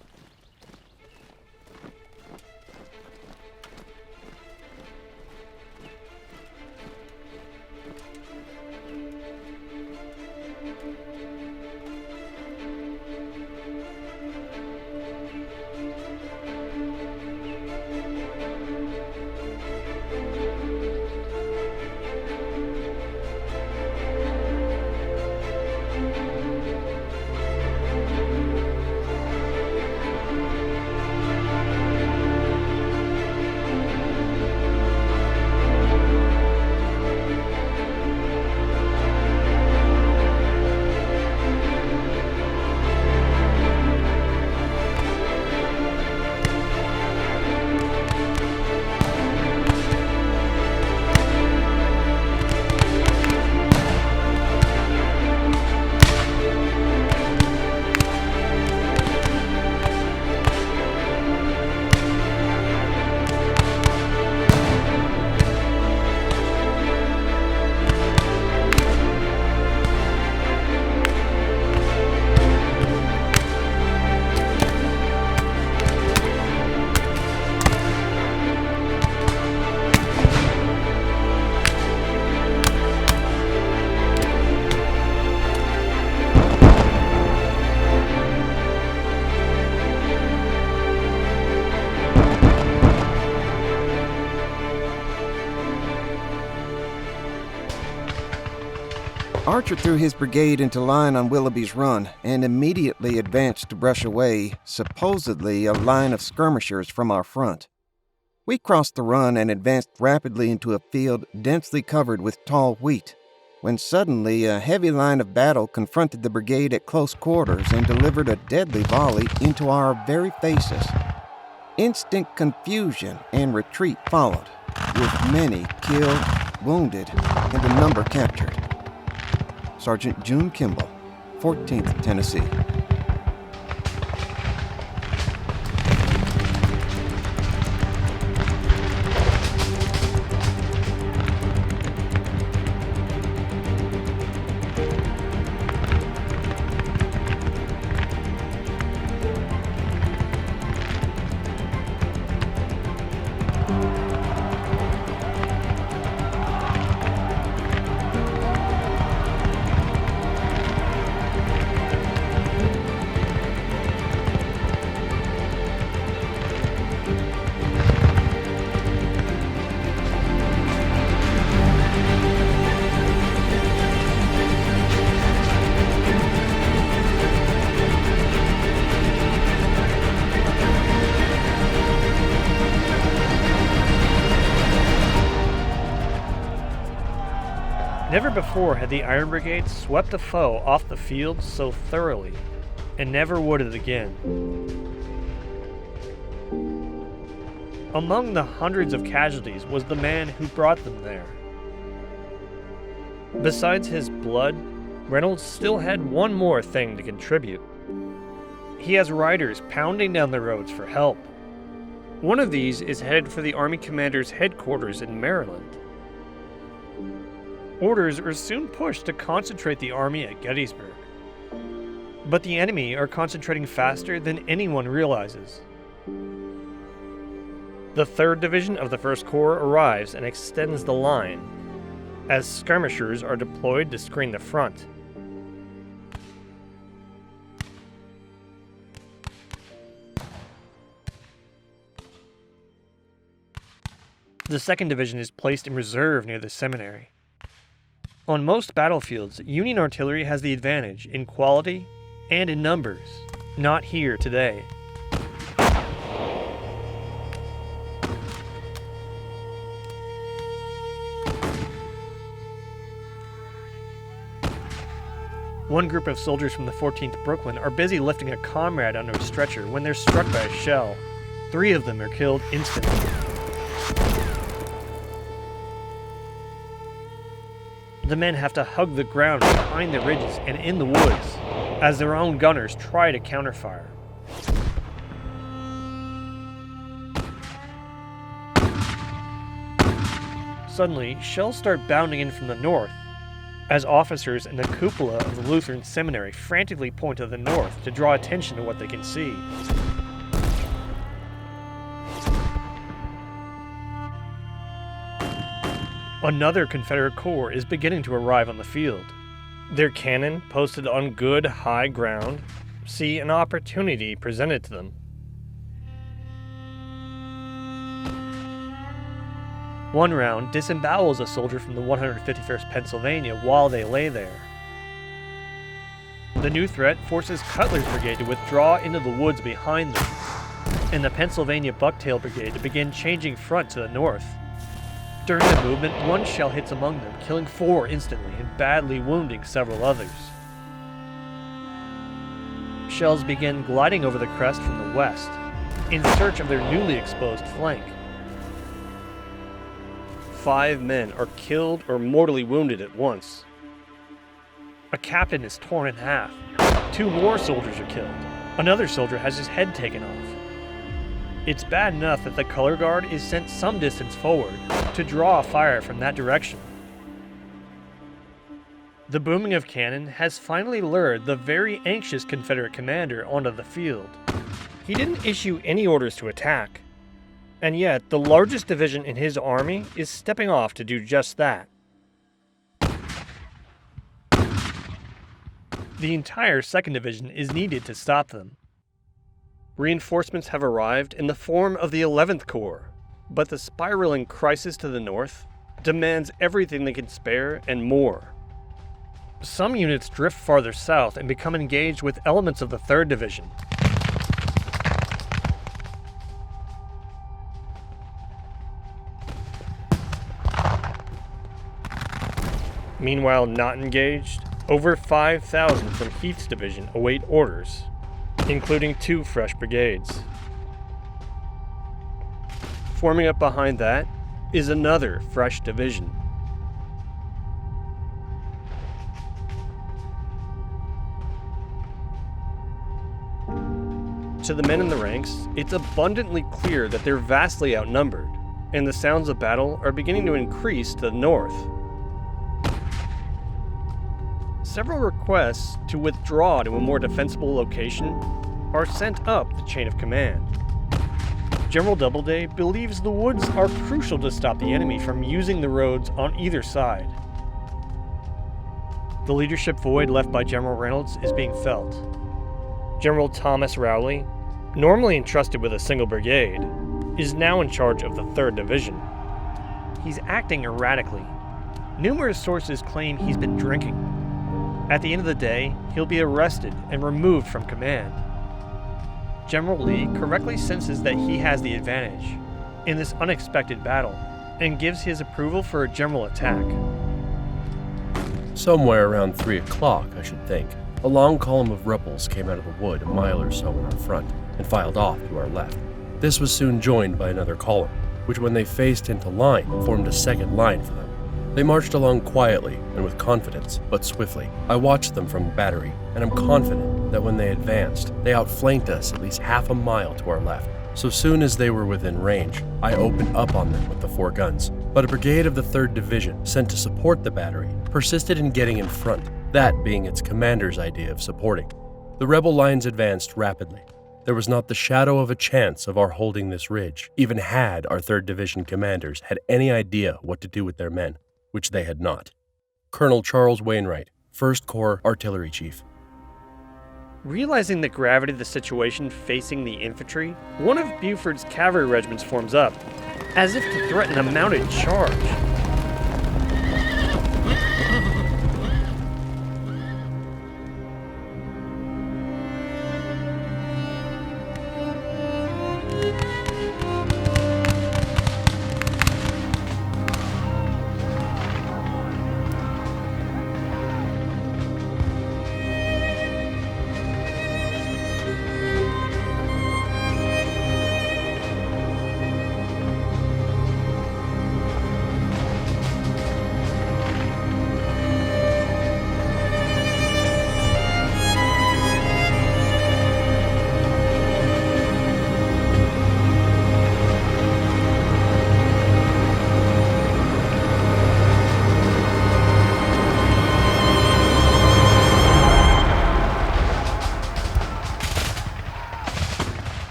Archer threw his brigade into line on Willoughby's Run and immediately advanced to brush away, supposedly, a line of skirmishers from our front. We crossed the run and advanced rapidly into a field densely covered with tall wheat, when suddenly a heavy line of battle confronted the brigade at close quarters and delivered a deadly volley into our very faces. Instant confusion and retreat followed, with many killed, wounded, and a number captured. Sergeant June Kimball, 14th Tennessee. Never before had the Iron Brigade swept a foe off the field so thoroughly, and never would it again. Among the hundreds of casualties was the man who brought them there. Besides his blood, Reynolds still had one more thing to contribute. He has riders pounding down the roads for help. One of these is headed for the Army Commander's headquarters in Maryland. Orders are soon pushed to concentrate the army at Gettysburg. But the enemy are concentrating faster than anyone realizes. The 3rd Division of the 1st Corps arrives and extends the line, as skirmishers are deployed to screen the front. The 2nd Division is placed in reserve near the seminary. On most battlefields, Union artillery has the advantage in quality, and in numbers, not here today. One group of soldiers from the 14th Brooklyn are busy lifting a comrade onto a stretcher when they're struck by a shell. 3 of them are killed instantly. The men have to hug the ground behind the ridges and in the woods as their own gunners try to counterfire. Suddenly, shells start bounding in from the north, as officers in the cupola of the Lutheran seminary frantically point to the north to draw attention to what they can see. Another Confederate corps is beginning to arrive on the field. Their cannon, posted on good high ground, see an opportunity presented to them. One round disembowels a soldier from the 151st Pennsylvania while they lay there. The new threat forces Cutler's brigade to withdraw into the woods behind them, and the Pennsylvania Bucktail Brigade to begin changing front to the north. During the movement, one shell hits among them, killing 4 instantly and badly wounding several others. Shells begin gliding over the crest from the west, in search of their newly exposed flank. 5 men are killed or mortally wounded at once. A captain is torn in half. 2 more soldiers are killed. Another soldier has his head taken off. It's bad enough that the color guard is sent some distance forward to draw fire from that direction. The booming of cannon has finally lured the very anxious Confederate commander onto the field. He didn't issue any orders to attack, and yet the largest division in his army is stepping off to do just that. The entire 2nd Division is needed to stop them. Reinforcements have arrived in the form of the 11th Corps, but the spiraling crisis to the north demands everything they can spare and more. Some units drift farther south and become engaged with elements of the 3rd Division. Meanwhile, not engaged, over 5,000 from Heath's division await orders, including 2 fresh brigades. Forming up behind that is another fresh division. To the men in the ranks, it's abundantly clear that they're vastly outnumbered, and the sounds of battle are beginning to increase to the north. Several requests to withdraw to a more defensible location are sent up the chain of command. General Doubleday believes the woods are crucial to stop the enemy from using the roads on either side. The leadership void left by General Reynolds is being felt. General Thomas Rowley, normally entrusted with a single brigade, is now in charge of the 3rd Division. He's acting erratically. Numerous sources claim he's been drinking. At the end of the day, he'll be arrested and removed from command. General Lee correctly senses that he has the advantage in this unexpected battle and gives his approval for a general attack. Somewhere around 3 o'clock, I should think, a long column of rebels came out of the wood a mile or so in our front and filed off to our left. This was soon joined by another column, which when they faced into line, formed a second line for them. They marched along quietly and with confidence, but swiftly. I watched them from the battery, and I'm confident that when they advanced, they outflanked us at least half a mile to our left. So soon as they were within range, I opened up on them with the 4 guns. But a brigade of the 3rd Division, sent to support the battery, persisted in getting in front, that being its commander's idea of supporting. The rebel lines advanced rapidly. There was not the shadow of a chance of our holding this ridge, even had our 3rd Division commanders had any idea what to do with their men, which they had not. Colonel Charles Wainwright, 1st Corps Artillery Chief. Realizing the gravity of the situation facing the infantry, one of Buford's cavalry regiments forms up, as if to threaten a mounted charge.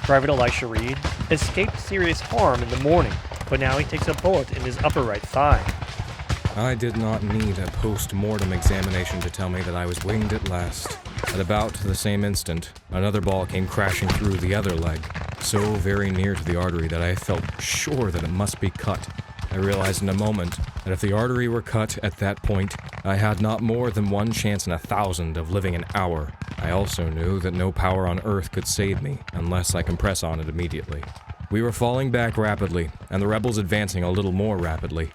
Private Elisha Reed escaped serious harm in the morning, but now he takes a bullet in his upper right thigh. I did not need a post-mortem examination to tell me that I was winged at last. At about the same instant, another ball came crashing through the other leg, so very near to the artery that I felt sure that it must be cut. I realized in a moment that if the artery were cut at that point, I had not more than one chance in 1,000 of living an hour. I also knew that no power on Earth could save me unless I compress on it immediately. We were falling back rapidly, and the rebels advancing a little more rapidly.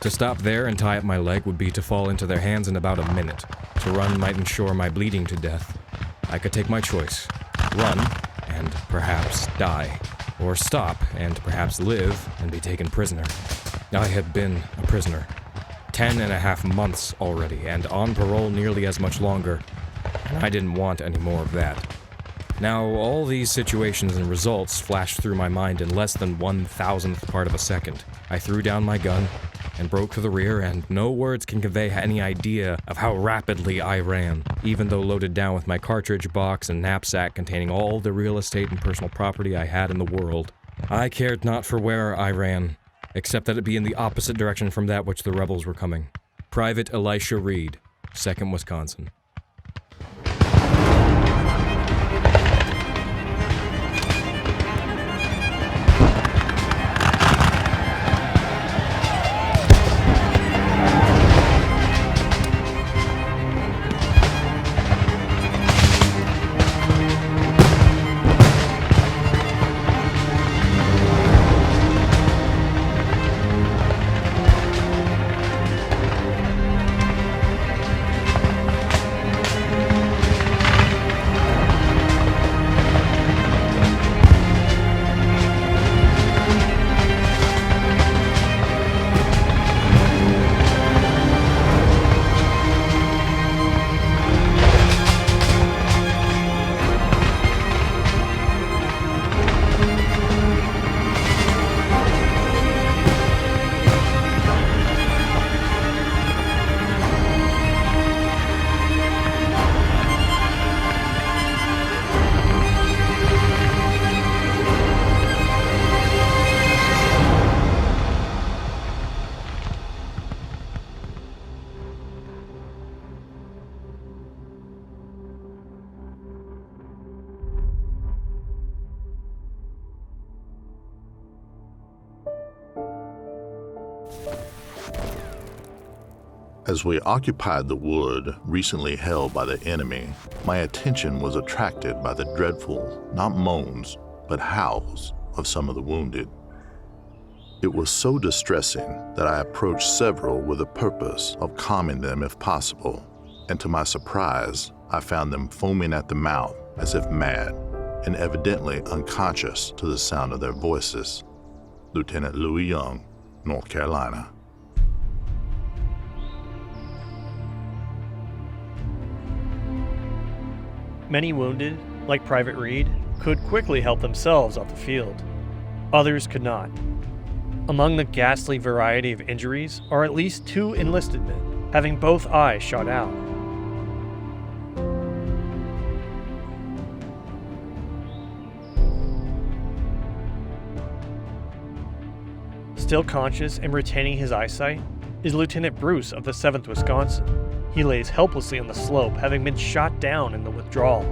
To stop there and tie up my leg would be to fall into their hands in about a minute. To run might ensure my bleeding to death. I could take my choice. Run, and perhaps die. Or stop, and perhaps live, and be taken prisoner. I had been a prisoner. 10.5 months already, and on parole nearly as much longer. And I didn't want any more of that. Now, all these situations and results flashed through my mind in less than 1,000th part of a second. I threw down my gun and broke to the rear, and no words can convey any idea of how rapidly I ran, even though loaded down with my cartridge box and knapsack containing all the real estate and personal property I had in the world. I cared not for where I ran, except that it be in the opposite direction from that which the rebels were coming. Private Elisha Reed, 2nd Wisconsin. As we occupied the wood recently held by the enemy, my attention was attracted by the dreadful, not moans, but howls of some of the wounded. It was so distressing that I approached several with the purpose of calming them if possible, and to my surprise, I found them foaming at the mouth as if mad, and evidently unconscious to the sound of their voices. Lieutenant Louis Young, North Carolina. Many wounded, like Private Reed, could quickly help themselves off the field. Others could not. Among the ghastly variety of injuries are at least 2 enlisted men, having both eyes shot out. Still conscious and retaining his eyesight is Lieutenant Bruce of the 7th Wisconsin. He lays helplessly on the slope, having been shot down in the withdrawal.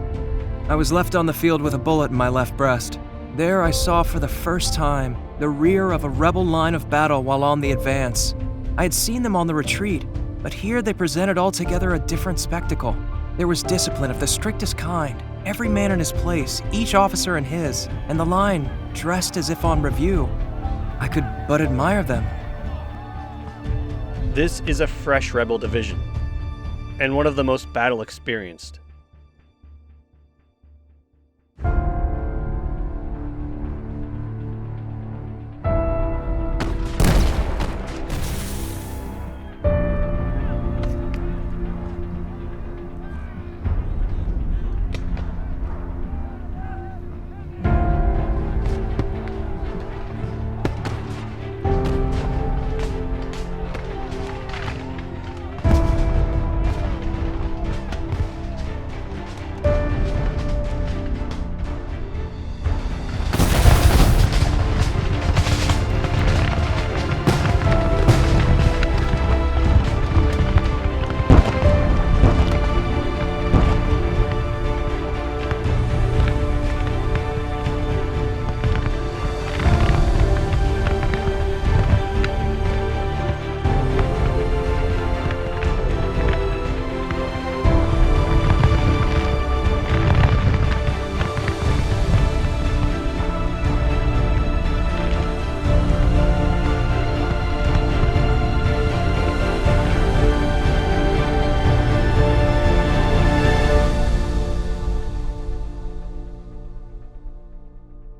I was left on the field with a bullet in my left breast. There I saw for the first time the rear of a rebel line of battle while on the advance. I had seen them on the retreat, but here they presented altogether a different spectacle. There was discipline of the strictest kind, every man in his place, each officer in his, and the line dressed as if on review. I could but admire them. This is a fresh rebel division, and one of the most battle experienced.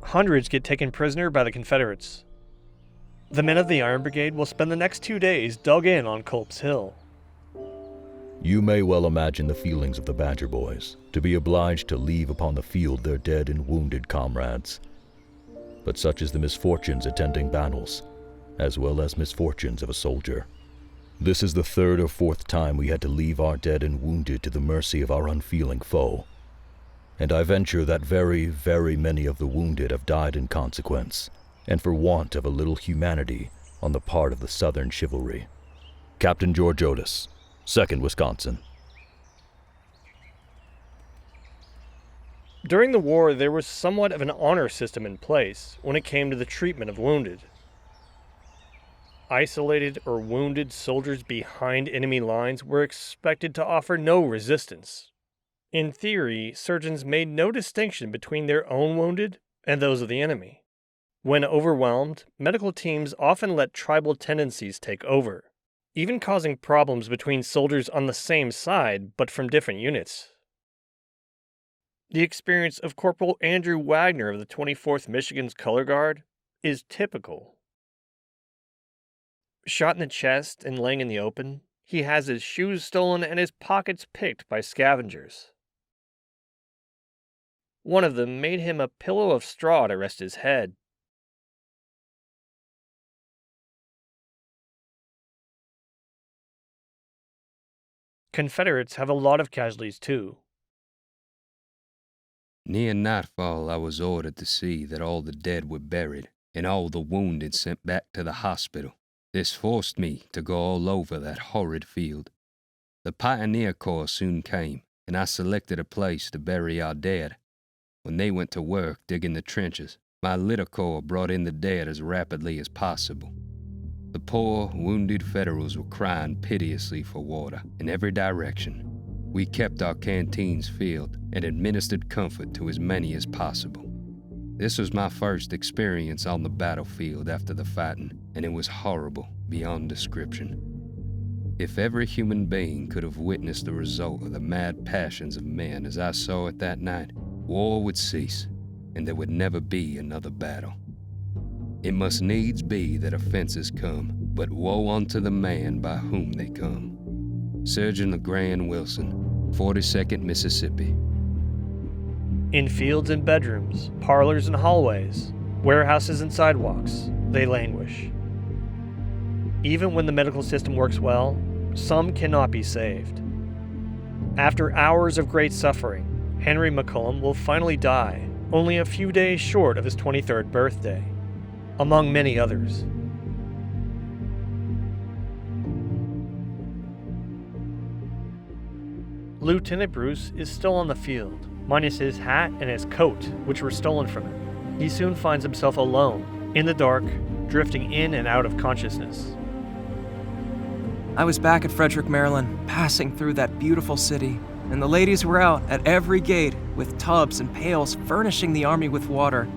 Hundreds get taken prisoner by the Confederates. The men of the Iron Brigade will spend the next 2 days dug in on Culp's Hill. You may well imagine the feelings of the Badger Boys, to be obliged to leave upon the field their dead and wounded comrades. But such is the misfortunes attending battles, as well as misfortunes of a soldier. This is the third or fourth time we had to leave our dead and wounded to the mercy of our unfeeling foe. And I venture that very, very many of the wounded have died in consequence, and for want of a little humanity on the part of the Southern chivalry. Captain George Otis, 2nd Wisconsin. During the war, there was somewhat of an honor system in place when it came to the treatment of wounded. Isolated or wounded soldiers behind enemy lines were expected to offer no resistance. In theory, surgeons made no distinction between their own wounded and those of the enemy. When overwhelmed, medical teams often let tribal tendencies take over, even causing problems between soldiers on the same side but from different units. The experience of Corporal Andrew Wagner of the 24th Michigan's Color Guard is typical. Shot in the chest and laying in the open, he has his shoes stolen and his pockets picked by scavengers. One of them made him a pillow of straw to rest his head. Confederates have a lot of casualties too. Near nightfall, I was ordered to see that all the dead were buried and all the wounded sent back to the hospital. This forced me to go all over that horrid field. The Pioneer Corps soon came, and I selected a place to bury our dead. When they went to work digging the trenches, my little corps brought in the dead as rapidly as possible. The poor, wounded Federals were crying piteously for water in every direction. We kept our canteens filled and administered comfort to as many as possible. This was my first experience on the battlefield after the fighting, and it was horrible beyond description. If every human being could have witnessed the result of the mad passions of men as I saw it that night, war would cease, and there would never be another battle. It must needs be that offenses come, but woe unto the man by whom they come. Surgeon LeGrand Wilson, 42nd Mississippi. In fields and bedrooms, parlors and hallways, warehouses and sidewalks, they languish. Even when the medical system works well, some cannot be saved. After hours of great suffering, Henry McCullum will finally die, only a few days short of his 23rd birthday, among many others. Lieutenant Bruce is still on the field, minus his hat and his coat, which were stolen from him. He soon finds himself alone, in the dark, drifting in and out of consciousness. I was back at Frederick, Maryland, passing through that beautiful city, and the ladies were out at every gate with tubs and pails furnishing the army with water.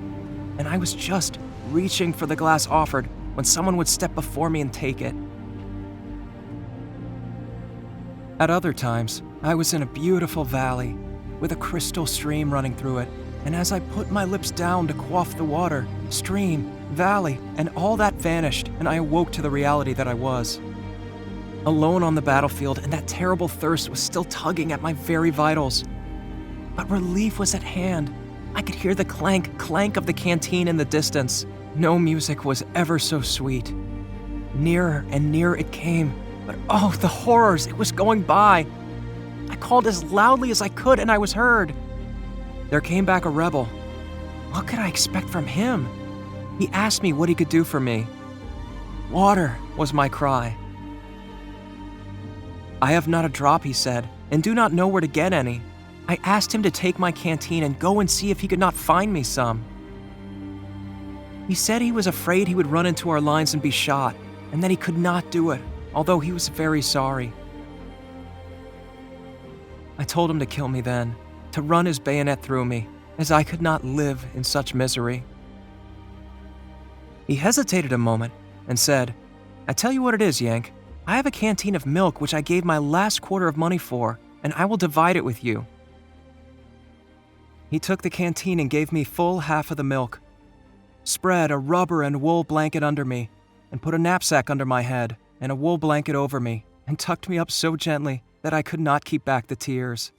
And I was just reaching for the glass offered when someone would step before me and take it. At other times, I was in a beautiful valley with a crystal stream running through it, and as I put my lips down to quaff the water, stream, valley, and all that vanished, and I awoke to the reality that I was. Alone on the battlefield, and that terrible thirst was still tugging at my very vitals. But relief was at hand. I could hear the clank of the canteen in the distance. No music was ever so sweet. Nearer and nearer it came, but oh, the horrors, it was going by. I called as loudly as I could, and I was heard. There came back a rebel. What could I expect from him? He asked me what he could do for me. Water was my cry. I have not a drop, he said, and do not know where to get any. I asked him to take my canteen and go and see if he could not find me some. He said he was afraid he would run into our lines and be shot, and that he could not do it, although he was very sorry. I told him to kill me then, to run his bayonet through me, as I could not live in such misery. He hesitated a moment and said, I tell you what it is, Yank. I have a canteen of milk which I gave my last quarter of money for, and I will divide it with you. He took the canteen and gave me full half of the milk, spread a rubber and wool blanket under me, and put a knapsack under my head and a wool blanket over me, and tucked me up so gently that I could not keep back the tears.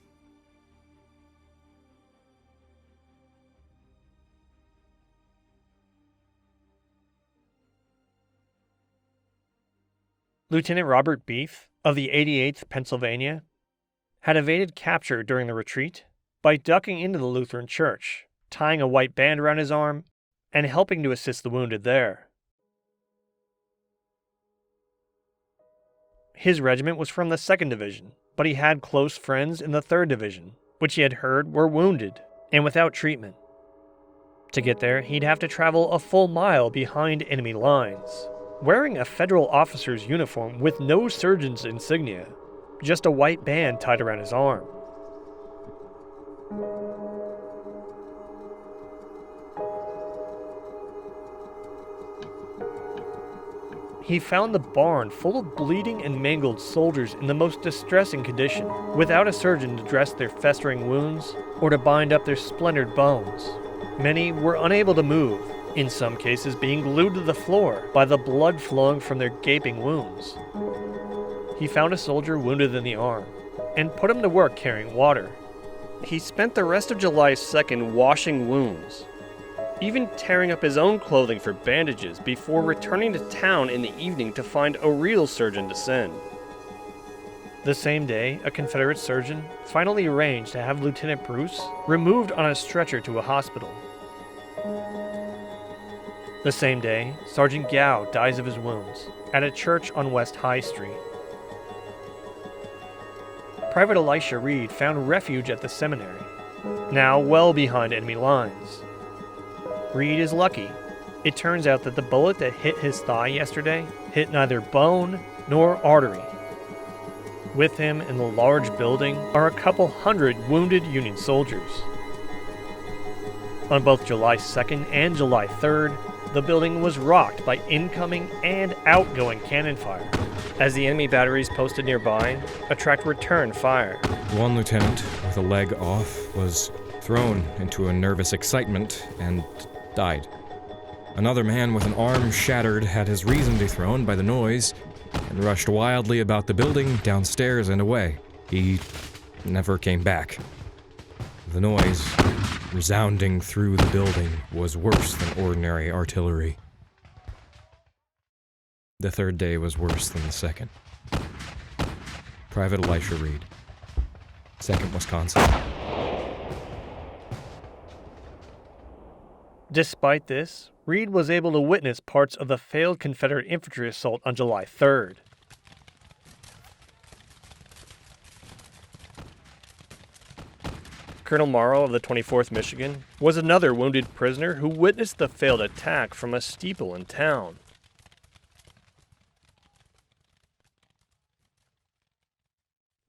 Lieutenant Robert Beef of the 88th Pennsylvania had evaded capture during the retreat by ducking into the Lutheran church, tying a white band around his arm, and helping to assist the wounded there. His regiment was from the 2nd Division, but he had close friends in the 3rd Division, which he had heard were wounded and without treatment. To get there, he'd have to travel a full mile behind enemy lines, wearing a federal officer's uniform with no surgeon's insignia, just a white band tied around his arm. He found the barn full of bleeding and mangled soldiers in the most distressing condition, without a surgeon to dress their festering wounds or to bind up their splintered bones. Many were unable to move, in some cases being glued to the floor by the blood flowing from their gaping wounds. He found a soldier wounded in the arm and put him to work carrying water. He spent the rest of July 2nd washing wounds, even tearing up his own clothing for bandages before returning to town in the evening to find a real surgeon to send. The same day, a Confederate surgeon finally arranged to have Lieutenant Bruce removed on a stretcher to a hospital. The same day, Sergeant Gow dies of his wounds at a church on West High Street. Private Elisha Reed found refuge at the seminary, now well behind enemy lines. Reed is lucky. It turns out that the bullet that hit his thigh yesterday hit neither bone nor artery. With him in the large building are a couple hundred wounded Union soldiers. On both July 2nd and July 3rd, the building was rocked by incoming and outgoing cannon fire, as the enemy batteries posted nearby attract return fire. One lieutenant with a leg off was thrown into a nervous excitement and died. Another man with an arm shattered had his reason dethroned by the noise and rushed wildly about the building, downstairs and away. He never came back. The noise, resounding through the building, was worse than ordinary artillery. The third day was worse than the second. Private Elisha Reed, 2nd Wisconsin. Despite this, Reed was able to witness parts of the failed Confederate infantry assault on July 3rd. Colonel Morrow of the 24th Michigan was another wounded prisoner who witnessed the failed attack from a steeple in town.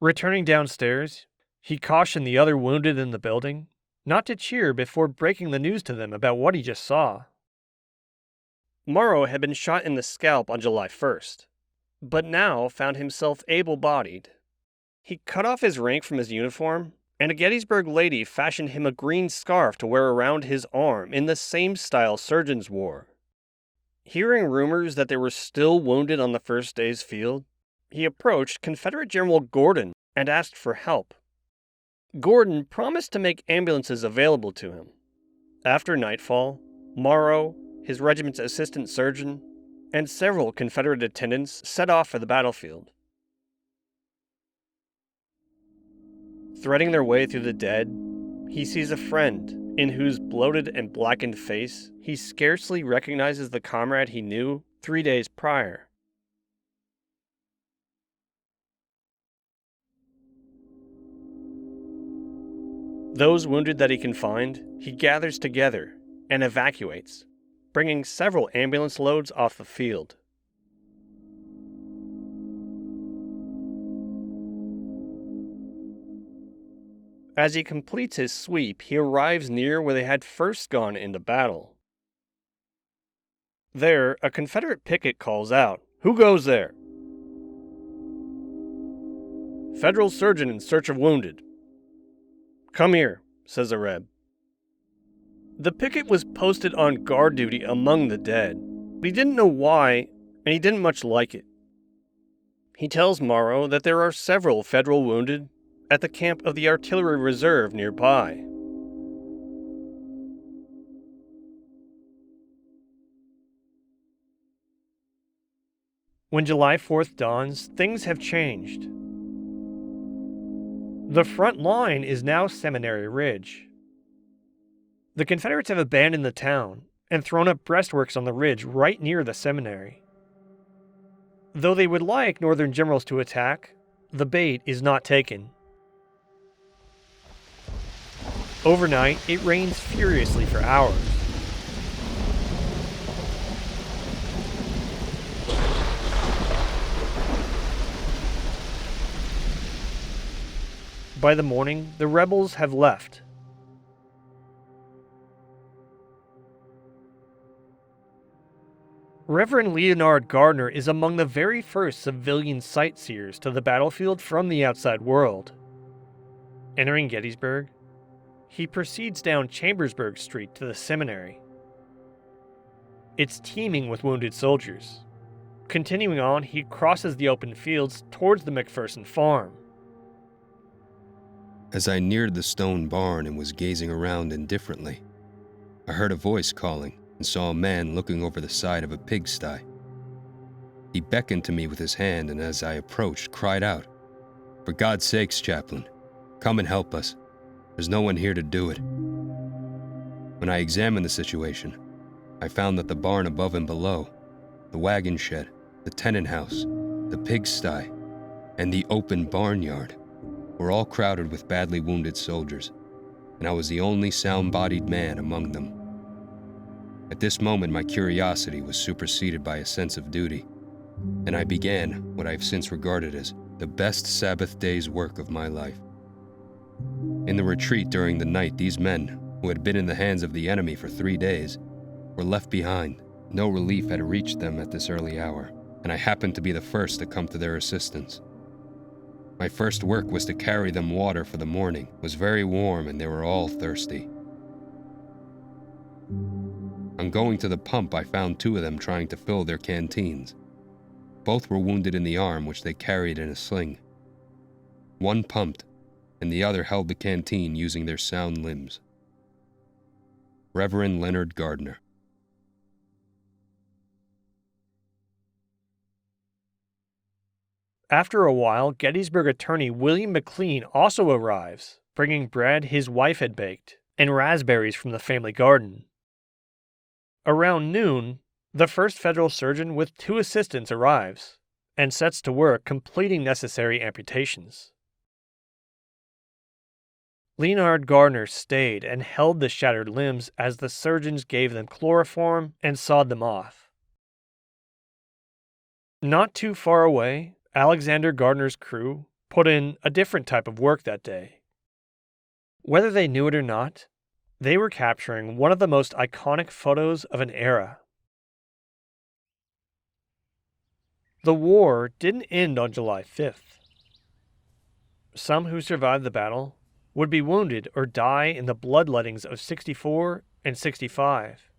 Returning downstairs, he cautioned the other wounded in the building not to cheer before breaking the news to them about what he just saw. Morrow had been shot in the scalp on July 1st, but now found himself able-bodied. He cut off his rank from his uniform, and a Gettysburg lady fashioned him a green scarf to wear around his arm in the same style surgeons wore. Hearing rumors that there were still wounded on the first day's field, he approached Confederate General Gordon and asked for help. Gordon promised to make ambulances available to him. After nightfall, Morrow, his regiment's assistant surgeon, and several Confederate attendants set off for the battlefield. Threading their way through the dead, he sees a friend in whose bloated and blackened face he scarcely recognizes the comrade he knew 3 days prior. Those wounded that he can find, he gathers together and evacuates, bringing several ambulance loads off the field. As he completes his sweep, he arrives near where they had first gone into battle. There, a Confederate picket calls out, "Who goes there?" "Federal surgeon in search of wounded." "Come here," says a Reb. The picket was posted on guard duty among the dead, but he didn't know why, and he didn't much like it. He tells Morrow that there are several Federal wounded at the camp of the Artillery Reserve nearby. When July 4th dawns, things have changed. The front line is now Seminary Ridge. The Confederates have abandoned the town and thrown up breastworks on the ridge right near the seminary. Though they would like Northern generals to attack, the bait is not taken. Overnight, it rains furiously for hours. By the morning, the rebels have left. Reverend Leonard Gardner is among the very first civilian sightseers to the battlefield from the outside world. Entering Gettysburg, he proceeds down Chambersburg Street to the seminary. It's teeming with wounded soldiers. Continuing on, he crosses the open fields towards the McPherson farm. As I neared the stone barn and was gazing around indifferently, I heard a voice calling and saw a man looking over the side of a pigsty. He beckoned to me with his hand, and as I approached, cried out, "For God's sakes, Chaplain, come and help us. There's no one here to do it." When I examined the situation, I found that the barn above and below, the wagon shed, the tenant house, the pigsty, and the open barnyard were all crowded with badly wounded soldiers, and I was the only sound-bodied man among them. At this moment, my curiosity was superseded by a sense of duty, and I began what I have since regarded as the best Sabbath day's work of my life. In the retreat during the night, these men, who had been in the hands of the enemy for 3 days, were left behind. No relief had reached them at this early hour, and I happened to be the first to come to their assistance. My first work was to carry them water for the morning. It was very warm, and they were all thirsty. On going to the pump, I found 2 of them trying to fill their canteens. Both were wounded in the arm, which they carried in a sling. One pumped, and the other held the canteen using their sound limbs. Reverend Leonard Gardner. After a while, Gettysburg attorney William McLean also arrives, bringing bread his wife had baked and raspberries from the family garden. Around noon, the first federal surgeon with 2 assistants arrives and sets to work completing necessary amputations. Leonard Gardner stayed and held the shattered limbs as the surgeons gave them chloroform and sawed them off. Not too far away, Alexander Gardner's crew put in a different type of work that day. Whether they knew it or not, they were capturing one of the most iconic photos of an era. The war didn't end on July 5th. Some who survived the battle would be wounded or die in the bloodlettings of 64 and 65.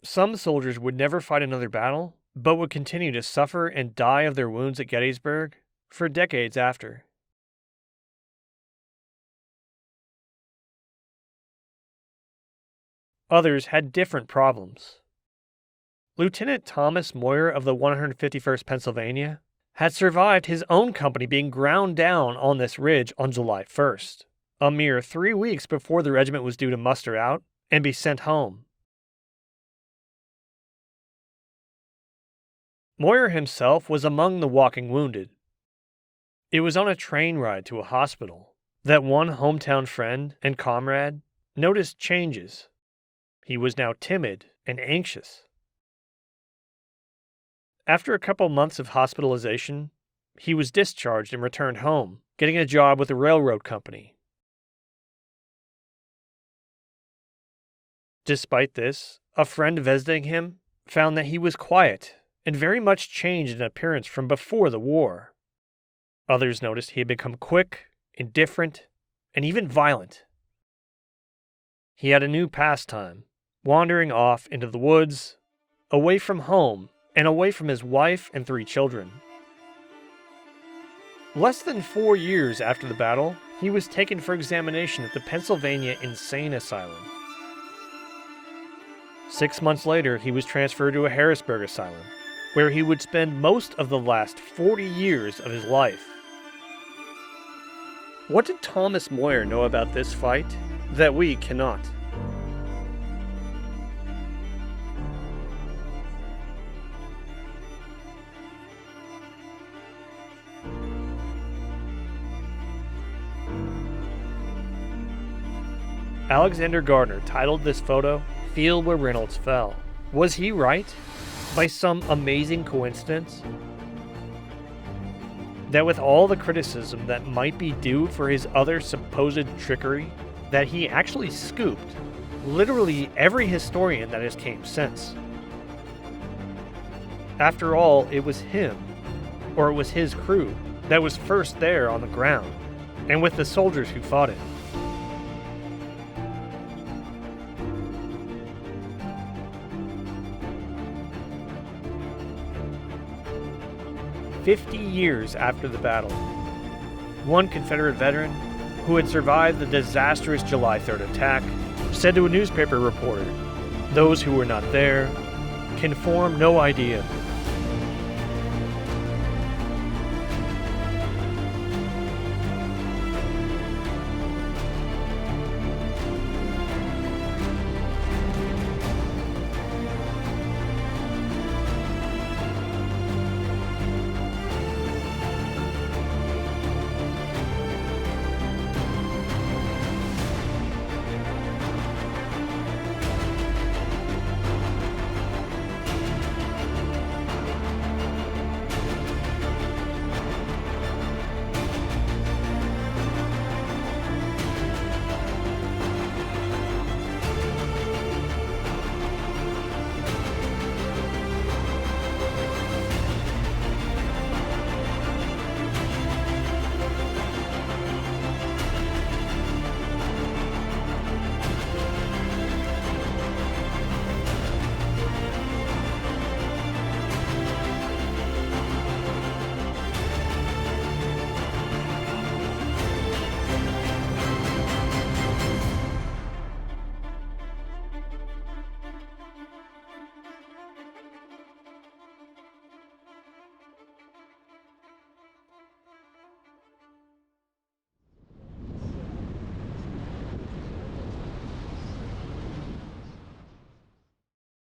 Some soldiers would never fight another battle, but would continue to suffer and die of their wounds at Gettysburg for decades after. Others had different problems. Lieutenant Thomas Moyer of the 151st Pennsylvania had survived his own company being ground down on this ridge on July 1st, a mere 3 weeks before the regiment was due to muster out and be sent home. Moyer himself was among the walking wounded. It was on a train ride to a hospital that one hometown friend and comrade noticed changes. He was now timid and anxious. After a couple months of hospitalization, he was discharged and returned home, getting a job with a railroad company. Despite this, a friend visiting him found that he was quiet and very much changed in appearance from before the war. Others noticed he had become quick, indifferent, and even violent. He had a new pastime, wandering off into the woods, away from home, and away from his wife and 3 children. Less than 4 years after the battle, he was taken for examination at the Pennsylvania Insane Asylum. 6 months later, he was transferred to a Harrisburg asylum, where he would spend most of the last 40 years of his life. What did Thomas Moyer know about this fight that we cannot? Alexander Gardner titled this photo, "Field Where Reynolds Fell." Was he right? By some amazing coincidence? That with all the criticism that might be due for his other supposed trickery, that he actually scooped literally every historian that has came since. After all, it was him, or it was his crew, that was first there on the ground, and with the soldiers who fought it. "50 years after the battle, one Confederate veteran who had survived the disastrous July 3rd attack said to a newspaper reporter, 'Those who were not there can form no idea